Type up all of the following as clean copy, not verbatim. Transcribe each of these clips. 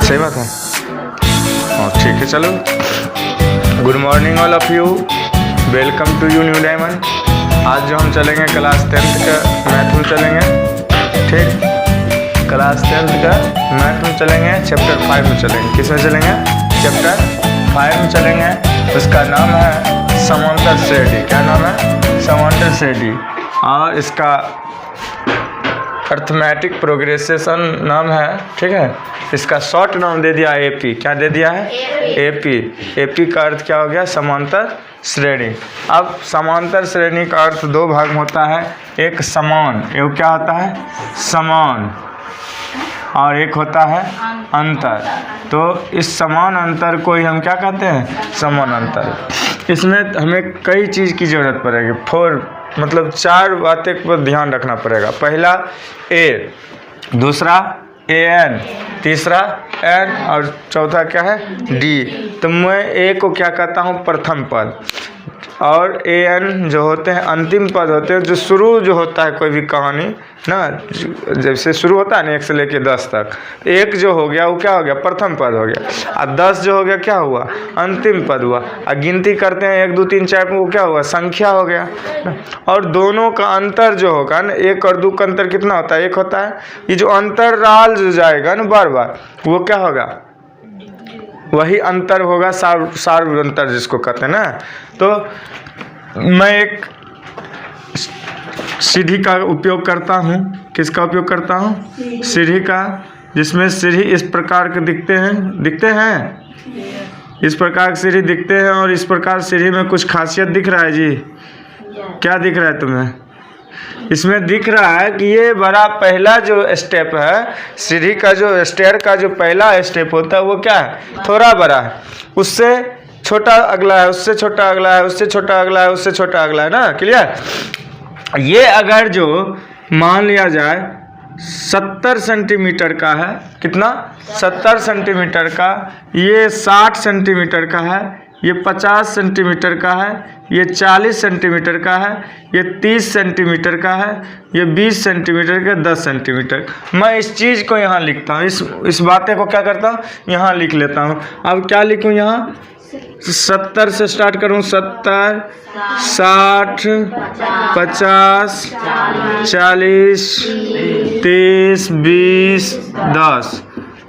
सही बात है। और ठीक है, चलो। Good morning all of you, welcome to you new diamond. आज जो हम चलेंगे क्लास 10th का मैथ में चलेंगे, ठीक। क्लास 10th का मैथ में चलेंगे, चैप्टर 5 में चलेंगे। किस में चलेंगे? चैप्टर 5 में चलेंगे। उसका नाम है समांतर श्रेणी। क्या नाम है? समांतर श्रेणी। और इसका अर्थमेटिक प्रोग्रेसेशन नाम है, ठीक है। इसका शॉर्ट नाम दे दिया एपी। क्या दे दिया है? एपी। एपी का अर्थ क्या हो गया? समांतर श्रेणी। अब समांतर श्रेणी का अर्थ दो भाग में होता है, एक समान, एक क्या होता है? समान, और एक होता है अंतर। तो इस समान अंतर को ही हम क्या कहते हैं? समान अंतर। इसमें हमें कई चीज़ की ज़रूरत पड़ेगी। मतलब 4 बातें पर ध्यान रखना पड़ेगा। पहला ए, दूसरा an, तीसरा n, और चौथा क्या है? d। तो मैं ए को क्या कहता हूँ? प्रथम पद। और an जो होते हैं अंतिम पद होते हैं, जो शुरू जो होता है कोई भी कहानी ना, जैसे शुरू होता है ना 1 से लेके 10 तक। 1 जो हो गया वो क्या हो गया? प्रथम पद हो गया। और 10 जो हो गया क्या हुआ? अंतिम पद हुआ। और गिनती करते हैं 1 2 3 4 वो क्या हुआ? संख्या हो गया। और दोनों का अंतर जो होगा ना, 1 और 2 का अंतर कितना होता है? 1 होता है। ये जो अंतराल जो जाएगा ना बार बार, वो क्या होगा? वही अंतर होगा, सार्व अंतर जिसको कहते हैं ना। तो मैं एक सीढ़ी का उपयोग करता हूँ। किसका उपयोग करता हूँ? सीढ़ी का, जिसमें सीढ़ी इस प्रकार के दिखते हैं। इस प्रकार की सीढ़ी दिखते हैं। और इस प्रकार सीढ़ी में कुछ खासियत दिख रहा है जी? क्या दिख रहा है तुम्हें? इसमें दिख रहा है कि ये बड़ा पहला जो स्टेप है, सीढ़ी का जो स्टेयर का जो पहला स्टेप होता है वो क्या है? थोड़ा बड़ा है। उससे छोटा अगला है, उससे छोटा अगला है, उससे छोटा अगला है, उससे छोटा अगला है ना। क्लियर? ये अगर जो मान लिया जाए 70 सेंटीमीटर का है, कितना? 70 सेंटीमीटर का, ये 60 सेंटीमीटर का है, ये 50 सेंटीमीटर का है, ये 40 सेंटीमीटर का है, ये 30 सेंटीमीटर का है, ये 20 सेंटीमीटर का, 10 सेंटीमीटर। मैं इस चीज़ को यहाँ लिखता हूँ, इस बातें को क्या करता हूँ? यहाँ लिख लेता हूँ। अब क्या लिखूँ यहाँ? 70 से स्टार्ट करूँ। 70, 60, 50, 40, 30, 20, 10,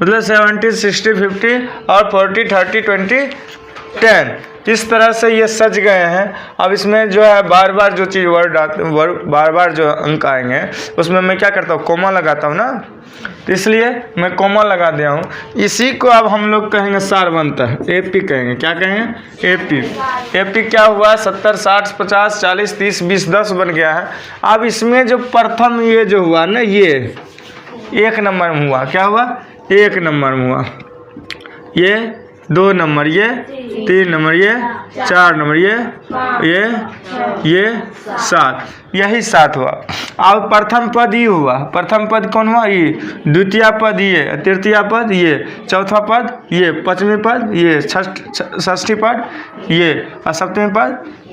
मतलब 70, 60, 50 और 40, 30, 20, 10। इस तरह से ये सज गए हैं। अब इसमें जो है बार बार जो चीज़ बार बार जो अंक आएंगे, उसमें मैं क्या करता हूँ? कोमा लगाता हूँ ना। तो इसलिए मैं कोमा लगा दिया हूँ। इसी को अब हम लोग कहेंगे सारवंतर, एपी कहेंगे। क्या कहेंगे? एपी। एपी क्या हुआ? 70, 60, 50, 40, 30, 20, 10 बन गया है। अब इसमें जो प्रथम ये जो हुआ ना, ये 1 नंबर में हुआ। क्या हुआ? 1 नंबर में हुआ। ये 2 नंबर, ये 3 नंबर, ये 4 नंबर, ये 7, यही 7 हुआ। अब प्रथम पद ये हुआ। प्रथम पद कौन हुआ? ये। द्वितीय पद ये, तृतीय पद ये, चौथा पद ये, पंचमी पद ये, षष्ठी पद ये, और सप्तमी पद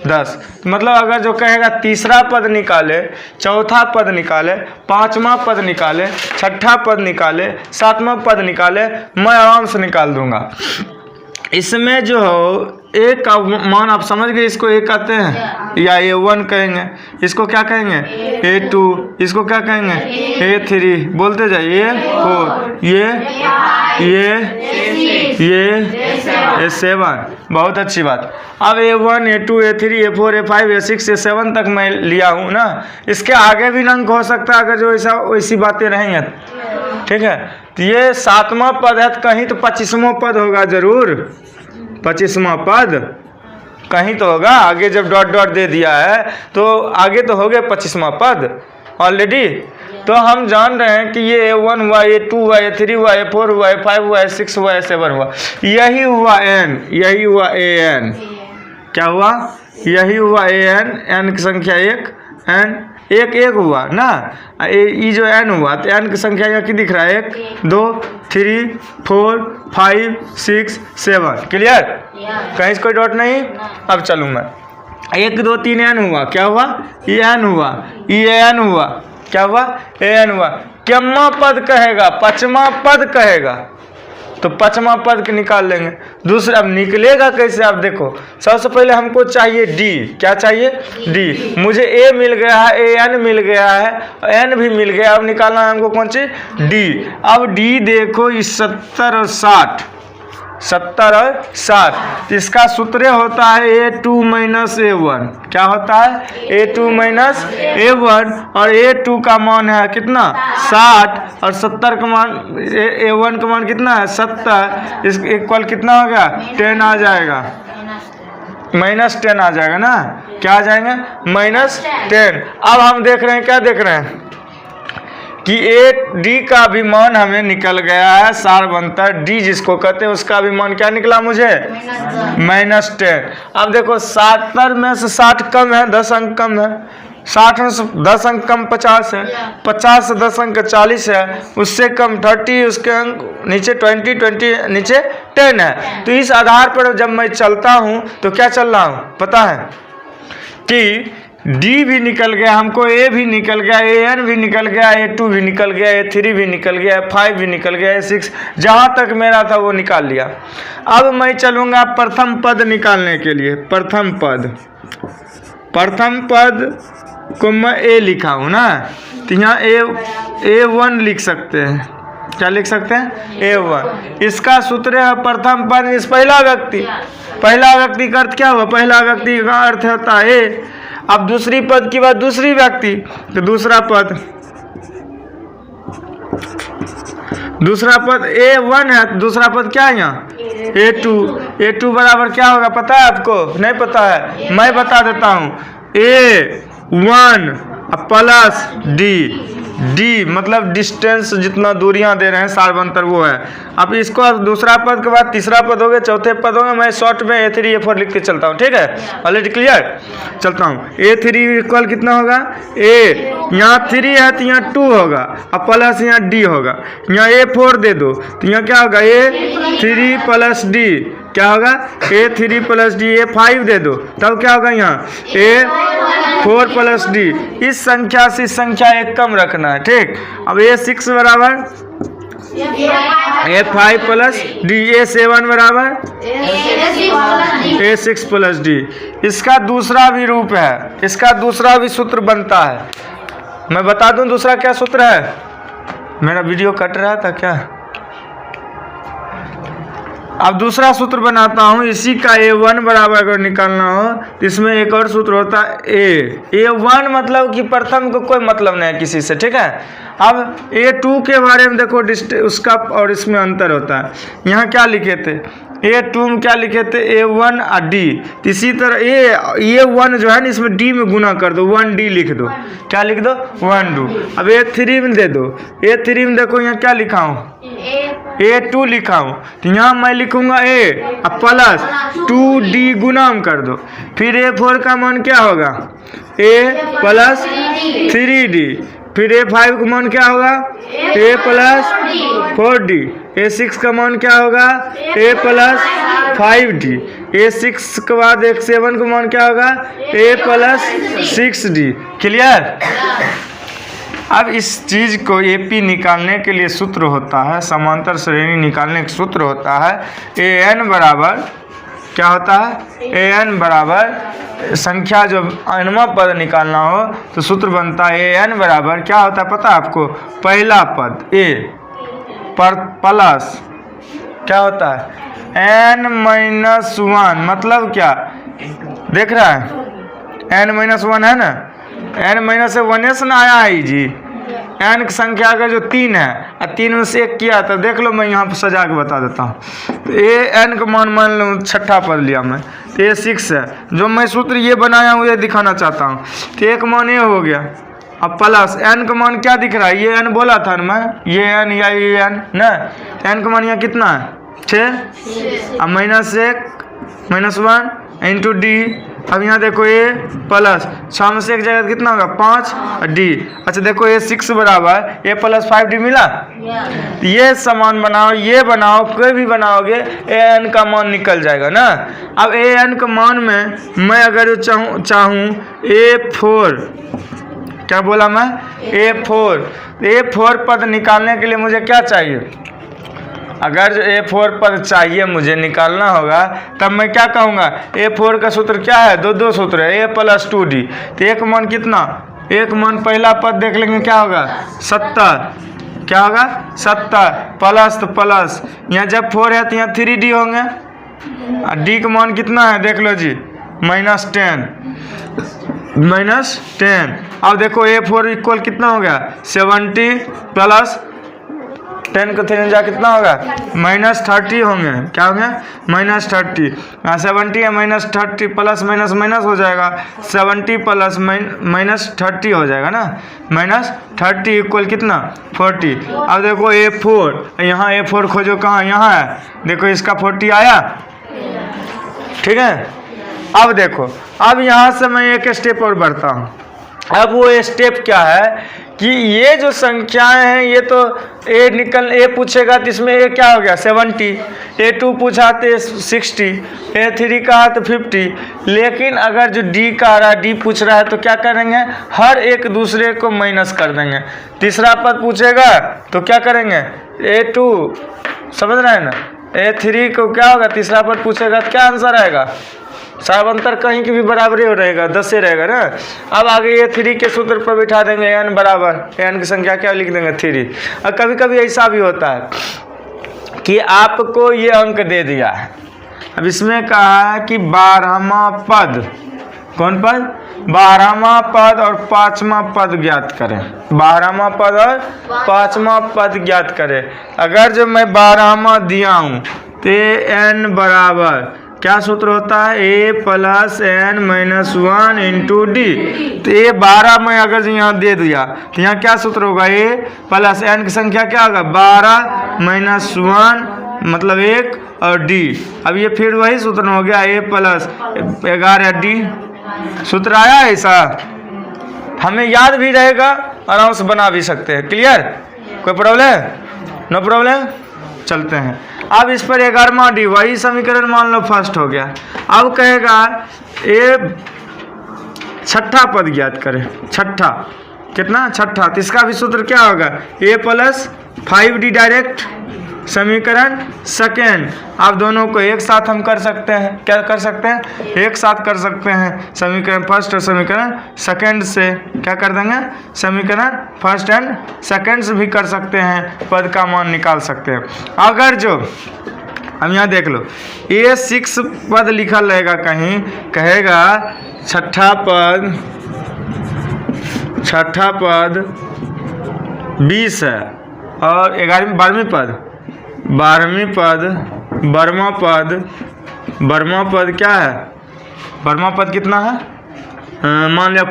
10। मतलब अगर जो कहेगा तीसरा पद निकाले, चौथा पद निकाले, 5वां पद निकाले, 6ठा पद निकाले, 7वां पद निकाले, मैं आराम से निकाल दूंगा। इसमें जो हो एक का मान आप समझ गए, इसको एक कहते हैं या A1 कहेंगे। इसको क्या कहेंगे? A2। इसको क्या कहेंगे? A3। बोलते जाइए। A4, ये A7। बहुत अच्छी बात। अब A1, A2, A3, A4, A5, A6, A7 तक मैं लिया हूँ ना। इसके आगे भी अंक हो सकता है अगर जो वैसी बातें रहेंगे, ठीक है। तो ये 7वां पद है, तो कहीं तो 25वां पद होगा जरूर। 25वां पद कहीं तो होगा। आगे जब डॉट डॉट दे दिया है तो आगे तो हो गया 25वां पद ऑलरेडी। तो हम जान रहे हैं कि ये A1 हुआ, A2 हुआ, A3 हुआ, A4 हुआ, A5 हुआ, A6 हुआ, A7 हुआ। यही हुआ N, यही हुआ AN। क्या हुआ? यही हुआ AN। N की संख्या 1, N 1 हुआ ना। ये जो N हुआ, तो N की संख्या यहाँ की दिख रहा है? 1 2 3 4 5 6 7। क्लियर? कहीं से कोई डॉट नहीं। अब चलूँ मैं। 1 2 3 N हुआ। क्या हुआ? ये N हुआ, ये N हुआ। क्या हुआ? An हुआ। कितना पद कहेगा? 5वां पद कहेगा। तो पांचवा पद निकाल लेंगे। दूसरा अब निकलेगा कैसे आप देखो, सबसे पहले हमको चाहिए डी। क्या चाहिए? डी। मुझे ए मिल गया है, ए एन मिल गया है, एन भी मिल गया। अब निकालना है हमको कौन सी? डी। अब डी देखो इस 70 और 60, 70 और 60, इसका सूत्र होता है A2 - A1। क्या होता है? A2 - A1। और A2 का मान है कितना? 60। और 70 का मान, A1 का मान कितना है? 70। इस इक्वल कितना होगा? 10 आ जाएगा, -10 आ जाएगा ना। क्या आ जाएगा? -10। अब हम देख रहे हैं, क्या देख रहे हैं कि ए डी का भी मान हमें निकल गया है। सार बनता है डी जिसको कहते हैं, उसका भी मान क्या निकला मुझे? -10। अब देखो 70 में से 60 कम है, 10 अंक कम है। 60 में से 10 अंक कम 50 है, 50 से 10 अंक 40 है, उससे कम 30, उसके अंक नीचे 20 नीचे 10 है। तो इस आधार पर जब मैं चलता हूँ तो क्या चल रहा हूँ पता है कि डी भी निकल गया हमको, ए भी निकल गया, ए एन भी निकल गया, A2 भी निकल गया, A3 भी निकल गया, A5 भी निकल गया, A6, जहाँ तक मेरा था वो निकाल लिया। अब मैं चलूँगा प्रथम पद निकालने के लिए। प्रथम पद को मैं ए लिखा हूँ ना, तो यहाँ A1 लिख सकते हैं। क्या लिख सकते हैं? A1। इसका सूत्र है प्रथम पद इस पहला व्यक्ति। पहला व्यक्ति का अर्थ क्या हुआ? पहला व्यक्ति का अर्थ होता है ए। अब दूसरी पद की बात दूसरी व्यक्ति, तो दूसरा पद A1 है, तो दूसरा पद क्या है यहाँ? A2। A2 बराबर क्या होगा पता है आपको? नहीं पता है? मैं बता देता हूँ। A1 प्लस डी मतलब डिस्टेंस, जितना दूरियां दे रहे हैं सारबंतर वो है। अब इसको अब दूसरा पद के बाद तीसरा पद हो गया, चौथे पद हो गया। मैं शॉर्ट में A3 A4 लिख के चलता हूँ, ठीक है? Already clear? चलता हूँ। A3 इक्वल कितना होगा? A यहाँ 3 है तो यहाँ 2 होगा, अब प्लस यहाँ D होगा। यहाँ A4 दे दो तो यहाँ क्या होगा? A3 प्लस D क्या होगा? A3 plus D। A5 दे दो तब क्या होगा? यहाँ A4 प्लस D। इस संख्या से संख्या एक कम रखना है, ठीक? अब A6 बराबर A5 प्लस D। A7 बराबर A6 प्लस D। इसका दूसरा भी रूप है, इसका दूसरा भी सूत्र बनता है। मैं बता दूं दूसरा क्या सूत्र है? मेरा वीडियो कट रहा था क्या? अब दूसरा सूत्र बनाता हूँ। इसी का A1 बराबर अगर निकालना हो तो इसमें एक और सूत्र होता है A1 मतलब कि प्रथम को कोई मतलब नहीं है किसी से, ठीक है? अब A2 के बारे में देखो, उसका और इसमें अंतर होता है। यहाँ क्या लिखे थे? A2 में क्या लिखे थे? A1 और D। इसी तरह A1 जो है ना, इसमें D में गुना कर दो, 1D लिख दो। क्या लिख दो? 1D। अब A3 में दे दो। A3 में देखो यहाँ क्या लिखा हूँ? A2 लिखा हूँ, तो यहाँ मैं लिखूंगा A प्लस 2D गुनाम कर दो। फिर A4 का मान क्या होगा? A plus 3D। फिर A5 का मान क्या होगा? A plus 4D। A6 का मान क्या होगा? A plus 5D। A6 के बाद A7 का मान क्या होगा? A plus 6D। क्लियर? अब इस चीज़ को AP निकालने के लिए सूत्र होता है, समांतर श्रेणी निकालने का सूत्र होता है AN बराबर क्या होता है? AN बराबर संख्या जो nवां पद निकालना हो तो सूत्र बनता है AN बराबर क्या होता है पता है आपको? पहला पद A पर प्लस क्या होता है? N-1। मतलब क्या देख रहा है? N-1 है ना, N-1 से ना आया है जी। N की संख्या का जो 3 है और 3 में से 1 किया, तो देख लो मैं यहाँ पर सजा के बता देता हूँ। तो N का मान लो छठा पद लिया मैं, तो A6 है। जो मैं सूत्र ये बनाया हूँ ये दिखाना चाहता हूँ। तो एक मान ये हो गया, अब प्लस N का मान क्या दिख रहा है? ये N बोला था ना मैं, ये N या ये N ना। N का मान यहाँ कितना है? 6। अब -1 इंटू D। अब यहाँ देखो A प्लस 6 में से एक जगह कितना होगा? 5 और D। अच्छा देखो A6 बराबर A प्लस 5D मिला। ये समान बनाओ, ये बनाओ, कोई भी बनाओगे AN का मान निकल जाएगा ना। अब AN का मान में मैं अगर चाहूँ A4, क्या बोला मैं? A4 पद निकालने के लिए मुझे क्या चाहिए? अगर A4 पद चाहिए मुझे निकालना होगा तब मैं क्या कहूँगा, A4 का सूत्र क्या है, दो सूत्र है, A + 2D। तो एक मान कितना, एक मान पहला पद देख लेंगे क्या होगा 70, क्या होगा 70 प्लस तो प्लस, यहाँ जब 4 है तो यहाँ 3D होंगे, और D का मान कितना है देख लो जी -10। अब देखो A4 इक्वल कितना हो गया 70 प्लस 10 को 3 जा कितना होगा -30 होंगे, क्या होंगे -30। 70 है -30 प्लस माइनस माइनस हो जाएगा, 70 प्लस -30 हो जाएगा ना, -30 इक्वल कितना 40। अब देखो A4, यहाँ A4 खोजो कहाँ, यहाँ है, देखो इसका 40 आया, ठीक है। अब देखो, अब यहाँ से मैं एक स्टेप और बढ़ता हूँ। अब वो स्टेप क्या है कि ये जो संख्याएं हैं ये तो A पूछेगा तो इसमें A क्या हो गया 70, A2 पूछा तो 60, A3 का है तो 50। लेकिन अगर जो D का आ रहा है, D पूछ रहा है तो क्या करेंगे, हर एक दूसरे को माइनस कर देंगे। तीसरा पद पूछेगा तो क्या करेंगे A2, समझ रहे हैं ना, A3 को क्या होगा, तीसरा पद पूछेगा तो क्या आंसर आएगा, सब अंतर कहीं की भी बराबरी हो रहेगा, 10 से रहेगा ना। अब आगे A3 के सूत्र पर बिठा देंगे n बराबर, n की संख्या क्या लिख देंगे 3। और कभी कभी ऐसा भी होता है कि आपको ये अंक दे दिया है, अब इसमें कहा है कि 12वां पद, कौन पद, 12वां पद और 5वां पद ज्ञात करें, 12वां पद और 5वां पद ज्ञात करें। अगर जो मैं 12वां दिया हूँ तो n बराबर क्या सूत्र होता है, A + n - 1 × D। तो ये 12 में अगर यहाँ दे दिया तो यहाँ क्या सूत्र होगा, A + n की संख्या क्या होगा 12 - 1 मतलब 1 और D। अब ये फिर वही सूत्र हो गया, A + 11 D। सूत्र आया ऐसा, हमें याद भी रहेगा, आराम से बना भी सकते हैं। क्लियर, कोई प्रॉब्लम, नो प्रॉब्लम, चलते हैं। अब इस पर 11वां D, वही समीकरण मान लो फर्स्ट हो गया। अब कहेगा ए छठा पद ज्ञात करें, छठा कितना, छठा, तो इसका भी सूत्र क्या होगा, A + 5D डायरेक्ट समीकरण सेकेंड। अब दोनों को एक साथ हम कर सकते हैं, क्या कर सकते हैं, एक साथ कर सकते हैं, समीकरण फर्स्ट और समीकरण सेकेंड से क्या कर देंगे, समीकरण फर्स्ट एंड सेकेंड से भी कर सकते हैं, पद का मान निकाल सकते हैं। अगर जो हम यहाँ देख लो A6 पद लिखा रहेगा कहीं, कहेगा छठा पद 20 है और 12वीं पद 12वां पद क्या है, 12वां पद कितना है, मान लिया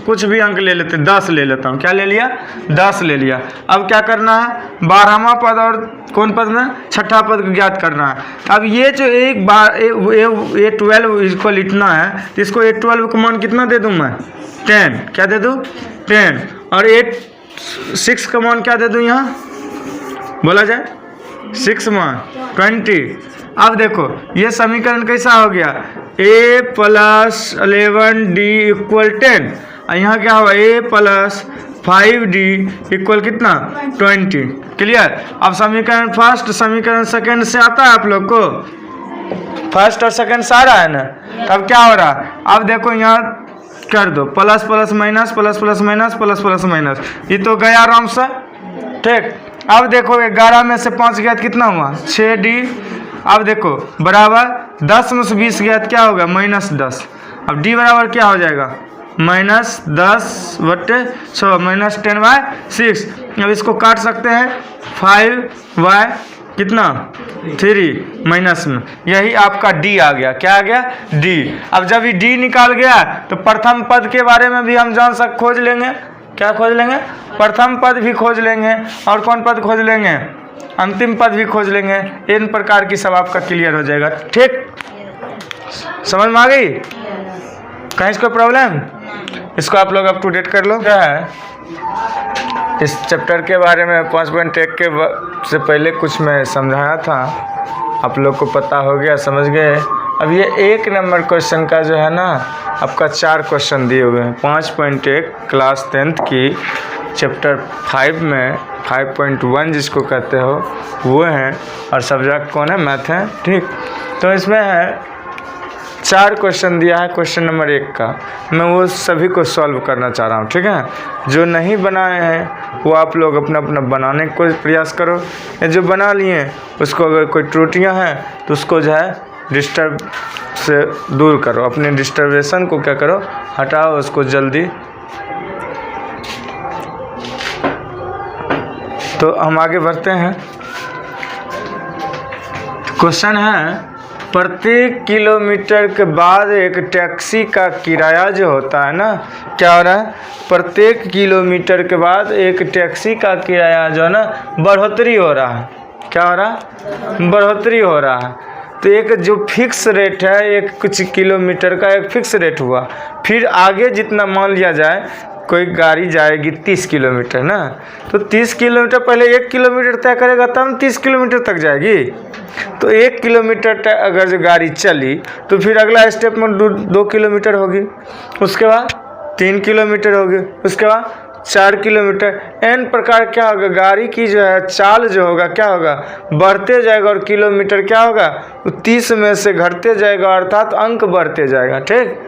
कुछ भी अंक ले लेते, 10 ले लेता हूँ, क्या ले लिया 10 ले लिया। अब क्या करना है, 12वां पद और कौन पद में, छठा पद को ज्ञात करना है। अब ये जो एक बार A12 इसको लिखना है, तो इसको A12 का मान कितना दे दूँ मैं 10, क्या दे दूँ 10, और A6 का मान क्या दे दूँ, यहाँ बोला जाए 6 मान 20। अब देखो ये समीकरण कैसा हो गया, A + 11D = 10, और यहाँ क्या होगा A + 5D = कितना 20। क्लियर। अब समीकरण फर्स्ट समीकरण सेकंड से आता है आप लोग को, फर्स्ट और सेकंड सारा है ना। अब क्या हो रहा है, अब देखो यहाँ कर दो plus plus minus plus plus minus plus plus minus, ये तो गया आराम से, ठीक। अब देखो 11 में से 5 गया कितना हुआ 6D। अब देखो बराबर 10 में से 20 गया क्या होगा -10। अब D बराबर क्या हो जाएगा -10/6 -10/6। अब इसको काट सकते हैं 5/3 माइनस में, यही आपका D आ गया। क्या आ गया D। अब जब ये D निकाल गया तो प्रथम पद के बारे में भी हम खोज लेंगे। क्या खोज लेंगे, प्रथम पद भी खोज लेंगे, और कौन पद खोज लेंगे, अंतिम पद भी खोज लेंगे। इन प्रकार की सब आपका क्लियर हो जाएगा, ठीक। समझ में आ गई, कहीं इसको प्रॉब्लम, इसको आप लोग अप टू डेट कर लो। क्या है इस चैप्टर के बारे में 5.1 के से पहले कुछ मैं समझाया था, आप लोग को पता हो गया, समझ गए। अब ये 1 नंबर क्वेश्चन का जो है ना, आपका 4 क्वेश्चन दिए हुए हैं। 5.1 क्लास 10th की चैप्टर 5 में 5.1 जिसको कहते हो वो हैं, और सब्जेक्ट कौन है? मैथ है। ठीक, तो इसमें है 4 क्वेश्चन दिया है। क्वेश्चन नंबर 1 का मैं वो सभी को सॉल्व करना चाह रहा हूँ। ठीक है, जो नहीं बनाए हैं वो आप लोग अपना अपना बनाने को प्रयास करो, या जो बना लिए उसको अगर कोई त्रुटियाँ हैं तो उसको जो है डिस्टर्ब से दूर करो, अपने डिस्टर्बेशन को क्या करो, हटाओ उसको जल्दी। तो हम आगे बढ़ते हैं। क्वेश्चन है, प्रत्येक किलोमीटर के बाद एक टैक्सी का किराया जो होता है ना, क्या हो रहा है? प्रत्येक किलोमीटर के बाद एक टैक्सी का किराया जो है ना बढ़ोतरी हो रहा है। क्या हो रहा है? बढ़ोतरी हो रहा है। तो एक जो फिक्स रेट है, एक कुछ किलोमीटर का एक फिक्स रेट हुआ, फिर आगे जितना मान लिया जाए कोई गाड़ी जाएगी 30 किलोमीटर ना, तो 30 किलोमीटर पहले 1 किलोमीटर तय करेगा तब 30 किलोमीटर तक जाएगी। तो 1 किलोमीटर अगर जो गाड़ी चली तो फिर अगला स्टेप में 2 किलोमीटर होगी, उसके बाद 3 किलोमीटर होगी, उसके बाद 4 किलोमीटर। एन प्रकार क्या होगा, गाड़ी की जो है चाल जो होगा क्या होगा, बढ़ते जाएगा, और किलोमीटर क्या होगा 30 में से घटते जाएगा, अर्थात अंक बढ़ते जाएगा। ठीक,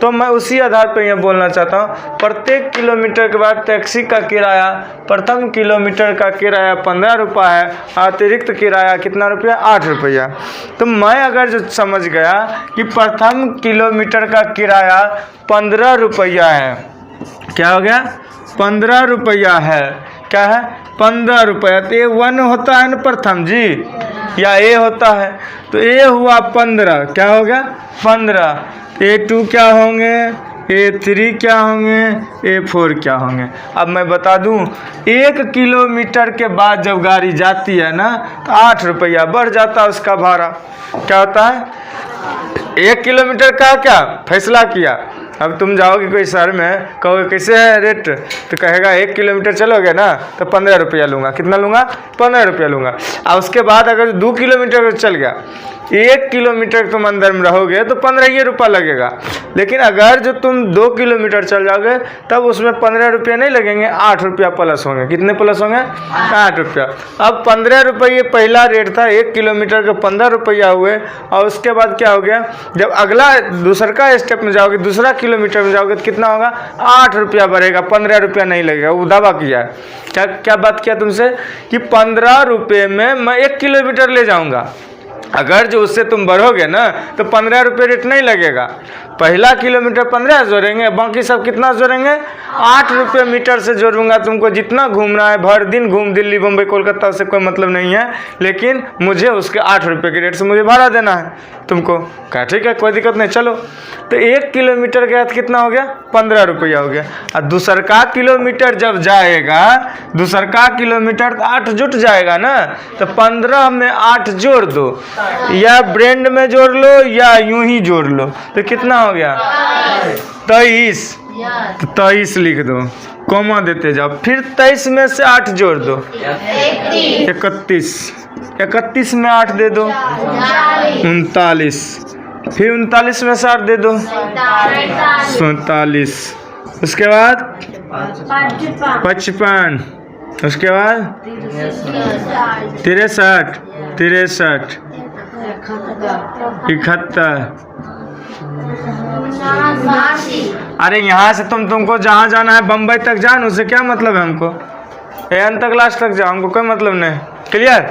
तो मैं उसी आधार पर यह बोलना चाहता हूँ, प्रत्येक किलोमीटर के बाद टैक्सी का किराया, प्रथम किलोमीटर का किराया 15 रुपये है, अतिरिक्त किराया कितना रुपया? 8 रुपया। तो मैं अगर जो समझ गया कि प्रथम किलोमीटर का किराया 15 रुपया है, क्या हो गया? 15 रुपया है। क्या है? 15 रुपया। तो A1 होता है ना प्रथम जी, या A होता है, तो A हुआ 15, क्या हो गया? 15। A2 क्या होंगे, A3 क्या होंगे, A4 क्या होंगे? अब मैं बता दूं, 1 किलोमीटर के बाद जब गाड़ी जाती है ना तो 8 रुपया बढ़ जाता है उसका भाड़ा। क्या होता है? 1 किलोमीटर का क्या फैसला किया। अब तुम जाओगे कोई शहर में, कहोगे कैसे है रेट, तो कहेगा 1 किलोमीटर चलोगे ना तो 15 रुपया लूँगा। कितना लूँगा? 15 रुपया लूँगा। और उसके बाद अगर 2 किलोमीटर चल गया, 1 किलोमीटर तुम अंदर में रहोगे तो 15 रुपया लगेगा। लेकिन अगर जो तुम 2 किलोमीटर चल जाओगे तब उसमें 15 रुपये नहीं लगेंगे, 8 रुपया प्लस होंगे। कितने प्लस होंगे? 8 रुपया। अब 15 रुपये पहला रेट था, 1 किलोमीटर के 15 रुपया हुए, और उसके बाद क्या हो गया, जब अगला दूसरा का स्टेप में जाओगे, दूसरा किलोमीटर में जाओगे तो कितना होगा? 8 रुपया बढ़ेगा, 15 रुपया नहीं लगेगा। वो दावा किया है। क्या बात किया तुमसे कि 15 रुपये में मैं 1 किलोमीटर ले जाऊँगा। अगर जो उससे तुम बढ़ोगे ना तो 15 रुपये रेट नहीं लगेगा। पहला किलोमीटर 15 जोड़ेंगे, बाकी सब कितना जोड़ेंगे? 8 रुपये मीटर से जोड़ूंगा। तुमको जितना घूमना है भर दिन घूम, दिल्ली बम्बई कोलकाता, उससे कोई मतलब नहीं है, लेकिन मुझे उसके 8 रुपये के रेट से मुझे भाड़ा देना है तुमको। कहा ठीक है, कोई दिक्कत नहीं, चलो। तो 1 किलोमीटर के बाद कितना हो गया? 15 रुपया हो गया। और दूसर का किलोमीटर जब जाएगा, दूसर का किलोमीटर 8 जुट जाएगा ना, तो 15 में 8 जोड़ दो, या ब्रेंड में जोड़ लो या यूं ही जोड़ लो, तो कितना हो गया? 23। तो 23 लिख दो, कॉमा देते जाओ, फिर 23 में से 8 जोड़ दो, 31। 31 में 8 दे दो, 39। फिर 39 में से 8 दे दो, 47। उसके बाद 55। उसके बाद 63, 71। अरे यहाँ से तुमको जहाँ जाना है बम्बई तक जान, उससे क्या मतलब है हमको? एन तक लास्ट तक जाओ, हमको कोई मतलब नहीं। क्लियर?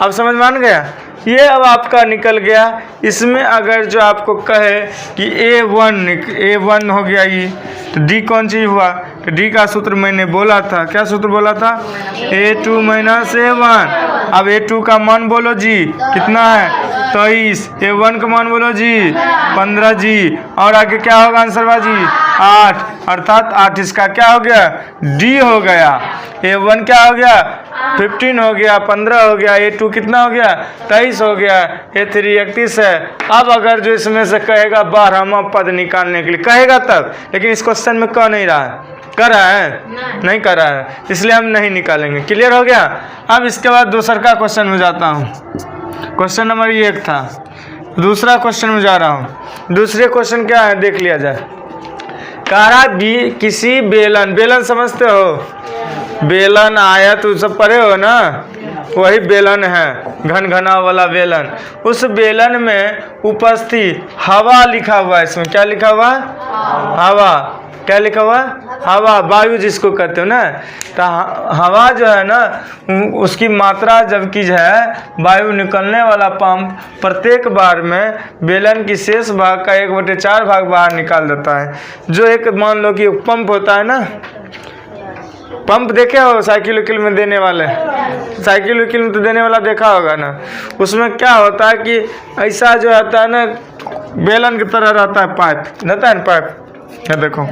अब समझ मान गया? ये अब आपका निकल गया। इसमें अगर जो आपको कहे कि A1 हो गया, ये तो D कौन चीज़ हुआ? तो D का सूत्र मैंने बोला था। क्या सूत्र बोला था? A2 minus A1। अब A2 का मान बोलो जी, कितना है? 23। A1 का मान बोलो जी, 15 जी, और आगे क्या होगा आंसर बाजी? 8। अर्थात 8 इसका क्या हो गया? D हो गया। A1 क्या हो गया? 15 हो गया, 15 हो गया, A2 कितना हो गया? 23 हो गया, A3 31 है। अब अगर जो इसमें से कहेगा 12वां पद निकालने के लिए कहेगा तब, लेकिन इस क्वेश्चन में कह नहीं रहा है। कर रहा है? नहीं कर रहा है, इसलिए हम नहीं निकालेंगे। क्लियर हो गया? अब इसके बाद दूसरा का क्वेश्चन में जाता हूँ। क्वेश्चन नंबर 1 था, दूसरा क्वेश्चन में जा रहा हूँ। दूसरे क्वेश्चन क्या है देख लिया जाए। कह रहा भी किसी बेलन, बेलन समझते हो, बेलन आया तो सब पढ़े हो ना, वही बेलन है, घन घना वाला बेलन। उस बेलन में उपस्थित हवा लिखा हुआ है, इसमें क्या लिखा हुआ है? हवा। क्या लिखा हुआ है? हवा, वायु जिसको कहते हो ना। तो हवा जो है ना, उसकी मात्रा जबकि जो है वायु निकलने वाला पंप प्रत्येक बार में बेलन की शेष भाग का 1/4 भाग बाहर निकाल देता है। जो एक मान लो कि पंप होता है ना, पंप देखे हो साइकिल उकिल में देने वाले, साइकिल उकिल में तो देने वाला देखा होगा ना। उसमें क्या होता है कि ऐसा जो होता है ना, बेलन की तरह रहता है पाइप, रहता है ना पाइप, ये देखो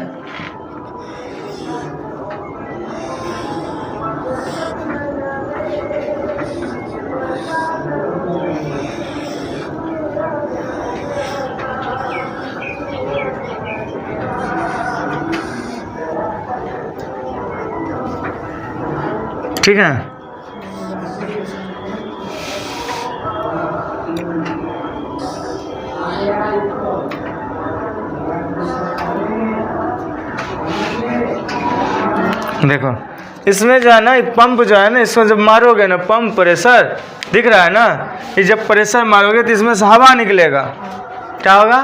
ठीक है। देखो इसमें जो है ना, पंप जो है ना, इसमें जब मारोगे ना, पंप प्रेशर दिख रहा है ना, ये जब प्रेशर मारोगे तो इसमें से हवा निकलेगा। क्या होगा?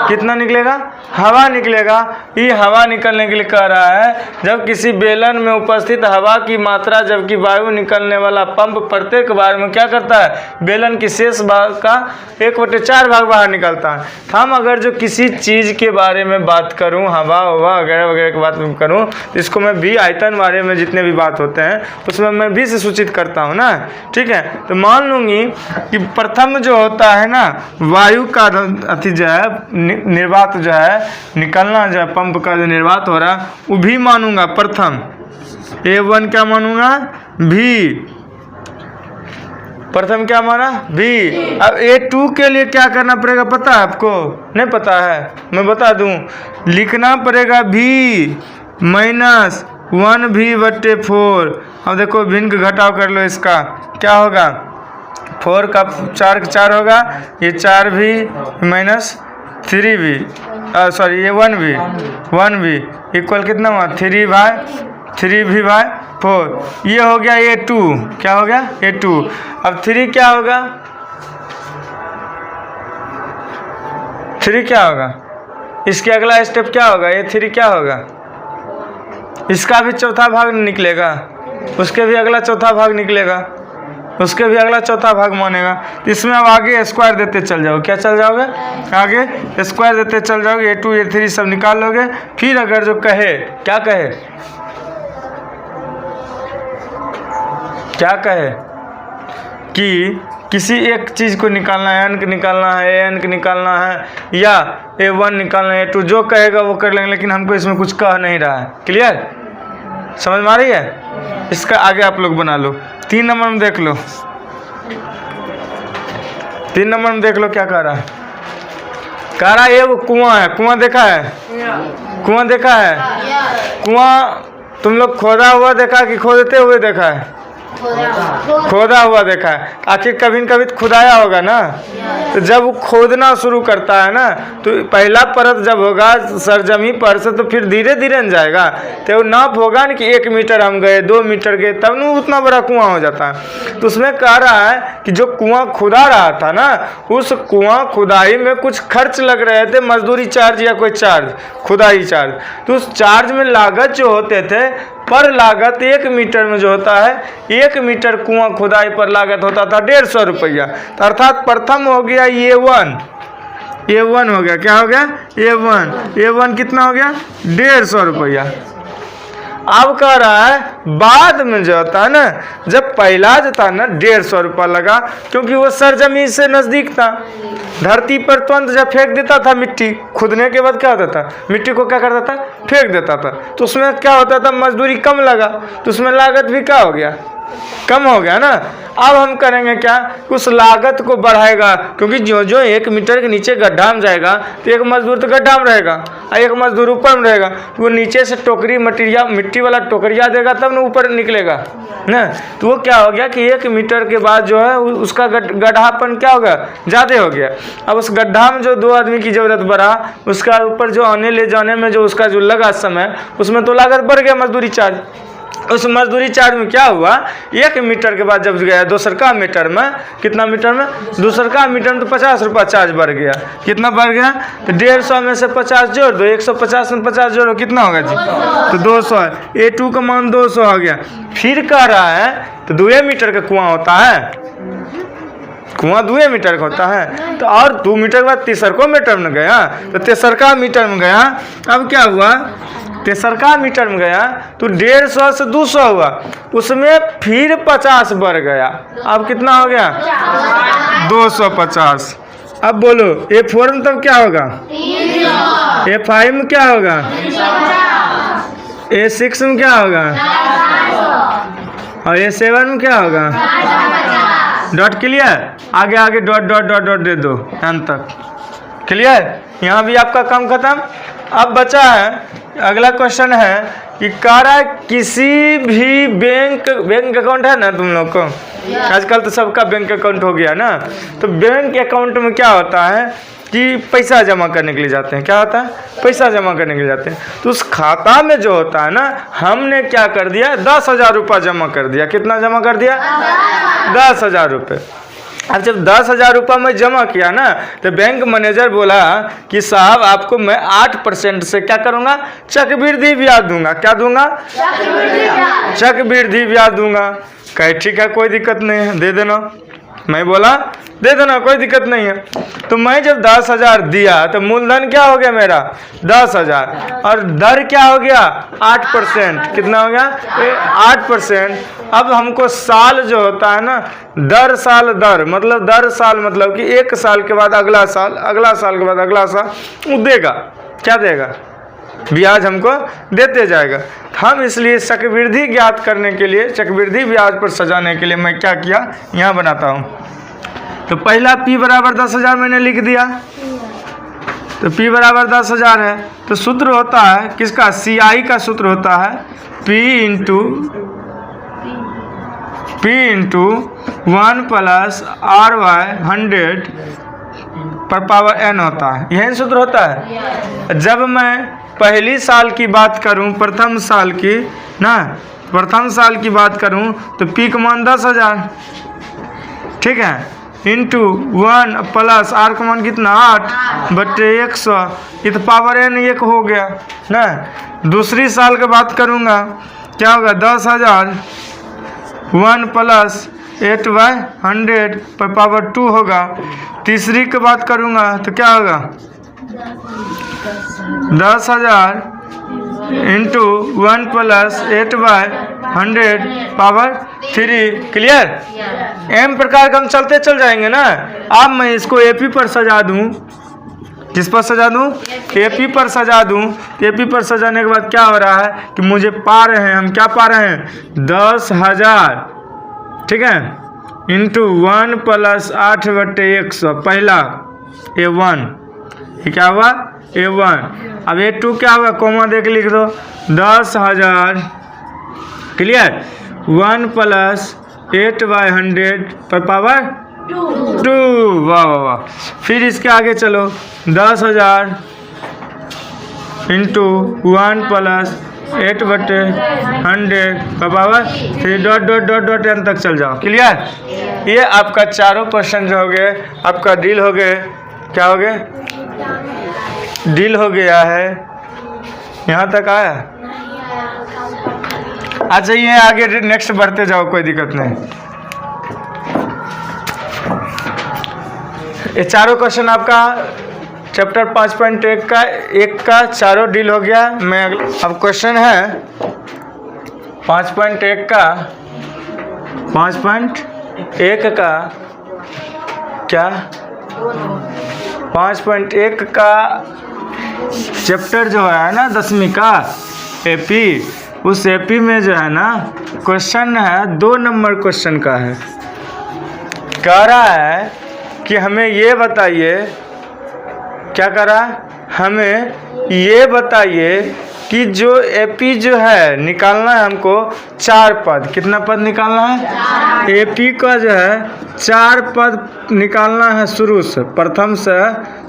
कितना निकलेगा? हवा निकलेगा। ये हवा निकलने के लिए कह रहा है, जब किसी बेलन में उपस्थित हवा की मात्रा जबकि वायु निकलने वाला पंप प्रत्येक बार में क्या करता है, बेलन की शेष भाग का 1/4 भाग बाहर निकलता है। हम अगर जो किसी चीज़ के बारे में बात करूं, हवा ववा वगैरह वगैरह की बात करूं, तो इसको मैं भी आयतन बारे में जितने भी बात होते हैं उसमें मैं भी से सूचित करता हूँ ना। ठीक है, तो मान लूँगी कि प्रथम जो होता है ना, वायु का अति जो है निर्वात जो है निकलना, जो है पंप का जो निर्वात हो रहा है, वो भी मानूंगा प्रथम। A1 क्या मानूंगा? भी। प्रथम क्या माना? भी। अब A2 के लिए क्या करना पड़ेगा पता है आपको? नहीं पता है? मैं बता दूं, लिखना पड़ेगा भी माइनस 1v/4। अब देखो भिन्न का घटाव कर लो, इसका क्या होगा? 4 का 4 होगा, ये 4v माइनस 3v, सॉरी ये 1v इक्वल कितना हुआ? 3v/4। ये हो गया A2। क्या हो गया? A2। अब 3 क्या होगा? 3 क्या होगा? इसके अगला स्टेप क्या होगा? ये 3 क्या होगा? इसका भी चौथा भाग निकलेगा, उसके भी अगला चौथा भाग निकलेगा, उसके भी अगला चौथा भाग मानेगा। तो इसमें अब आगे स्क्वायर देते चल जाओगे। क्या चल जाओगे? आगे स्क्वायर देते चल जाओगे। A2 A3 सब निकाल लोगे। फिर अगर जो कहे, क्या कहे, क्या कहे कि किसी एक चीज़ को निकालना है, n को निकालना है, an को निकालना है, या A1 निकालना है, A2 जो कहेगा वो कर लेंगे, लेकिन हमको इसमें कुछ कह नहीं रहा है। क्लियर? समझ में आ रही है? इसका आगे आप लोग बना लो। 3 नंबर में देख लो, 3 नंबर में देख लो क्या कह रहा है। कह रहा है ये वो कुआं है। कुआं देखा है? कुआं देखा है? कुआं तुम लोग खोदा हुआ देखा कि खोदते हुए देखा है? खोदा हुआ देखा है। आखिर कभी न कभी तो खुदाया होगा ना। तो जब वो खोदना शुरू करता है ना, तो पहला परत जब होगा सरजमी पर से, तो फिर धीरे धीरे न जाएगा। तो नाप होगा ना कि 1 मीटर हम गए, 2 मीटर गए, तब न उतना बड़ा कुआं हो जाता है। तो उसमें कह रहा है कि जो कुआं खुदा रहा था ना, उस कुआं खुदाई में कुछ खर्च लग रहे थे, मजदूरी चार्ज या कोई चार्ज, खुदाई चार्ज। तो उस चार्ज में लागत जो होते थे, पर लागत 1 मीटर में जो होता है, 1 मीटर कुआं खुदाई पर लागत होता था 150 रुपया। तो अर्थात प्रथम हो गया A1 हो गया। क्या हो गया? A1 कितना हो गया? 150 रुपया। अब कह रहा है बाद में जो होता है ना, जब पहला जो था ना 150 रुपया लगा, क्योंकि वो सरजमीन से नज़दीक था। धरती पर तुरंत जब फेंक देता था मिट्टी, खुदने के बाद क्या होता था, मिट्टी को क्या करता था? फेंक देता था। तो उसमें क्या होता था? मजदूरी कम लगा, तो उसमें लागत भी क्या हो गया? कम हो गया ना। अब हम करेंगे क्या? उस लागत को बढ़ाएगा, क्योंकि जो जो 1 मीटर के नीचे गड्ढा में जाएगा तो एक मजदूर तो गड्ढा में रहेगा, और एक मजदूर ऊपर में रहेगा, तो वो नीचे से टोकरी मिट्टी वाला टोकरिया देगा तब ना ऊपर निकलेगा ना। तो वो क्या हो गया कि 1 मीटर के बाद जो है उसका गड्ढापन क्या हो गया, ज़्यादा हो गया। अब उस गड्ढा में जो 2 आदमी की ज़रूरत बढ़ा, उसका ऊपर जो आने ले जाने में जो उसका जो लगा समय, उसमें तो लागत बढ़ गया मजदूरी चार्ज। उस मजदूरी चार्ज में क्या हुआ, 1 मीटर के बाद जब गया दूसरका मीटर में, कितना मीटर में, दूसरका मीटर में, तो 50 रुपये चार्ज बढ़ गया। कितना बढ़ गया, तो 150 में से 50 जोड़ दो, 150 में 50 जोड़ो, कितना होगा जी, तो 200 है। A2 का मान 200 हो गया। फिर कह रहा है तो 2 मीटर का कुआं होता है, कुआं 2 मीटर का होता है, तो और 2 मीटर के बाद तीसरको मीटर में गया, तो तेसरका मीटर में गया। अब क्या हुआ, तेसरका मीटर में गया तो 150 से 200 हुआ, उसमें फिर 50 बढ़ गया। अब कितना हो गया, 250। अब बोलो A4 में तब क्या होगा, A5 में क्या होगा, A6 में क्या होगा, और A7 में क्या होगा। डॉट क्लियर, आगे आगे डॉट डॉट डॉट डॉट दे दो अंत तक। क्लियर, यहाँ भी आपका काम खत्म। अब बचा है अगला क्वेश्चन है कि कारा किसी भी बैंक अकाउंट है ना तुम लोग को, आजकल तो सबका बैंक अकाउंट हो गया ना, तो बैंक अकाउंट में क्या होता है कि पैसा जमा करने के लिए जाते हैं। क्या होता है, पैसा जमा करने के लिए जाते हैं। तो उस खाता में जो होता है ना, हमने क्या कर दिया, 10,000 रुपये जमा कर दिया। कितना जमा कर दिया, 10,000 रुपये। अब जब 10,000 रुपये में जमा किया ना, तो बैंक मैनेजर बोला कि साहब आपको मैं 8% से क्या करूँगा, चक्रवृद्धि ब्याज दूंगा। क्या दूंगा, चक्रवृद्धि ब्याज दूंगा। कहे ठीक है, कोई दिक्कत नहीं है, दे देना। मैं बोला दे देना, कोई दिक्कत नहीं है। तो मैं जब 10,000 दिया तो मूलधन क्या हो गया मेरा, 10,000, और दर क्या हो गया, 8%। कितना हो गया, 8%। अब हमको साल जो होता है ना, दर साल दर मतलब दर साल मतलब कि 1 साल के बाद अगला साल, अगला साल के बाद अगला साल वो देगा। क्या देगा, ब्याज हमको देते जाएगा। हम इसलिए चक्रवृद्धि ज्ञात करने के लिए, चक्रवृद्धि ब्याज पर सजाने के लिए मैं क्या किया, यहाँ बनाता हूँ। तो पहला P बराबर 10,000 मैंने लिख दिया, तो P बराबर 10,000 है। तो सूत्र होता है किसका, CI का सूत्र होता है P इंटू 1 प्लस RY 100 पर पावर n होता है। यही सूत्र होता है। जब मैं पहली साल की बात करूं, प्रथम साल की ना, प्रथम साल की बात करूं तो P का मान 10,000, ठीक है, इंटू 1 प्लस R का मान कितना, 8/100, ये तो पावर n 1 हो गया ना। दूसरी साल की बात करूंगा क्या होगा, 10,000 1 प्लस 8/100 पर पावर 2 होगा। तीसरी की बात करूंगा तो क्या होगा, 10,000 इंटू 1 प्लस 8/100 पावर 3। क्लियर, एम प्रकार का हम चलते चल जाएंगे ना। अब मैं इसको AP पर सजा दूं, किस पर सजा दूं, AP पर सजा दूं। AP पर सजाने के बाद क्या हो रहा है कि मुझे पा रहे हैं, हम क्या पा रहे हैं, 10,000, ठीक है, इंटू 1 प्लस 8/100 पहला A1, ये क्या हुआ, A1। अब A2 क्या होगा, कोमा दे के लिख दो, 10,000, क्लियर, 1 प्लस 8/100 पर पावर 2। वाह वाह वाह। फिर इसके आगे चलो, 10,000 इंटू 1 प्लस 8/100 पर power 3 dot dot dot dot N तक चल जाओ। क्लियर, ये आपका चारों क्वेश्चन जो हो गए, आपका डील हो गए, क्या हो गए, डील हो गया है। यहाँ तक आया, अच्छा ये आगे नेक्स्ट बढ़ते जाओ, कोई दिक्कत नहीं। ये चारों क्वेश्चन आपका चैप्टर 5.1 का चारों डील हो गया। मैं अब क्वेश्चन है 5.1 का, 5.1 का क्या, 5.1 का चैप्टर जो है ना 10वीं का AP, उस AP में जो है ना क्वेश्चन है 2 नंबर क्वेश्चन का है। कह रहा है कि हमें ये बताइए, क्या कह रहा है, हमें ये बताइए कि जो एपी जो है निकालना है हमको 4 पद। कितना पद निकालना है? एपी का जो है 4 पद निकालना है शुरू से, प्रथम से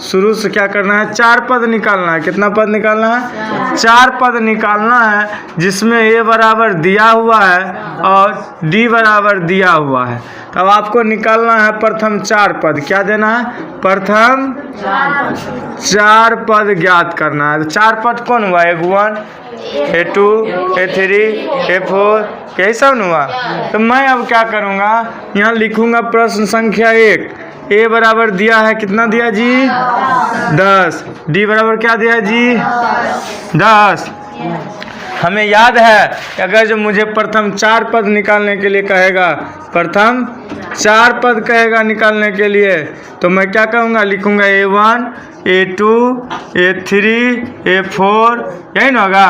शुरू से क्या करना है? 4 पद निकालना है। कितना पद निकालना है? 4 पद निकालना है, जिसमें ए बराबर दिया हुआ है और डी बराबर दिया हुआ है। तब आपको निकालना है प्रथम 4 पद। क्या देना है? प्रथम 4 पद ज्ञात करना है। तो 4 पद कौन हुआ? A1, A2, A3, A4, यही सब न हुआ। तो मैं अब क्या करूँगा, यहाँ लिखूँगा प्रश्न संख्या 1। ए बराबर दिया है, कितना दिया जी? 10। डी बराबर क्या दिया जी? 10। हमें याद है कि अगर जो मुझे प्रथम 4 पद निकालने के लिए कहेगा, प्रथम 4 पद कहेगा निकालने के लिए, तो मैं क्या कहूँगा? लिखूँगा A1, A2, A3, A4, यही ना होगा,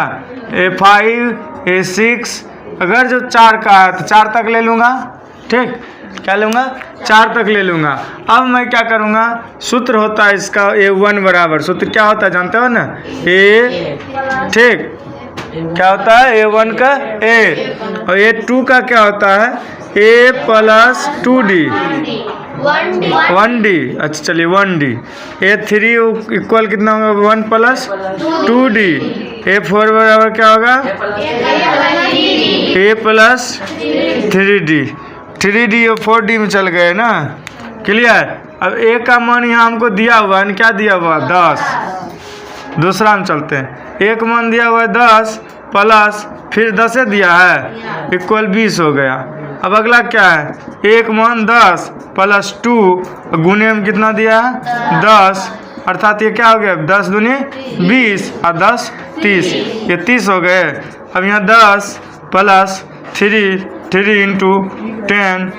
A5, A6। अगर जो 4 का है तो 4 तक ले लूँगा। ठीक, क्या लूँगा? 4 तक ले लूँगा। अब मैं क्या करूँगा? सूत्र होता है इसका A1 बराबर, सूत्र क्या होता है जानते हो ना? A, ठीक, क्या होता है? A1 का A, और A2 का क्या होता है? A plus 2D, 1D। अच्छा चलिए 1D। A3 इक्वल कितना होगा? 1 प्लस 2D। A4 बराबर क्या होगा? A plus 3D। 3D और 4D में चल गए ना। क्लियर? अब A का मान यहाँ हमको दिया हुआ है, क्या दिया हुआ? 10। दूसरा हम चलते हैं। एक मान दिया हुआ है 10 प्लस फिर 10 दिया है, इक्वल 20 हो गया। अब अगला क्या है? एक मान 10 प्लस 2 गुने में कितना दिया है? 10, अर्थात ये क्या हो गया? 10 दूनी 20 और 10 30, ये 30 हो गए। अब यहाँ 10 प्लस 3 इंटू 10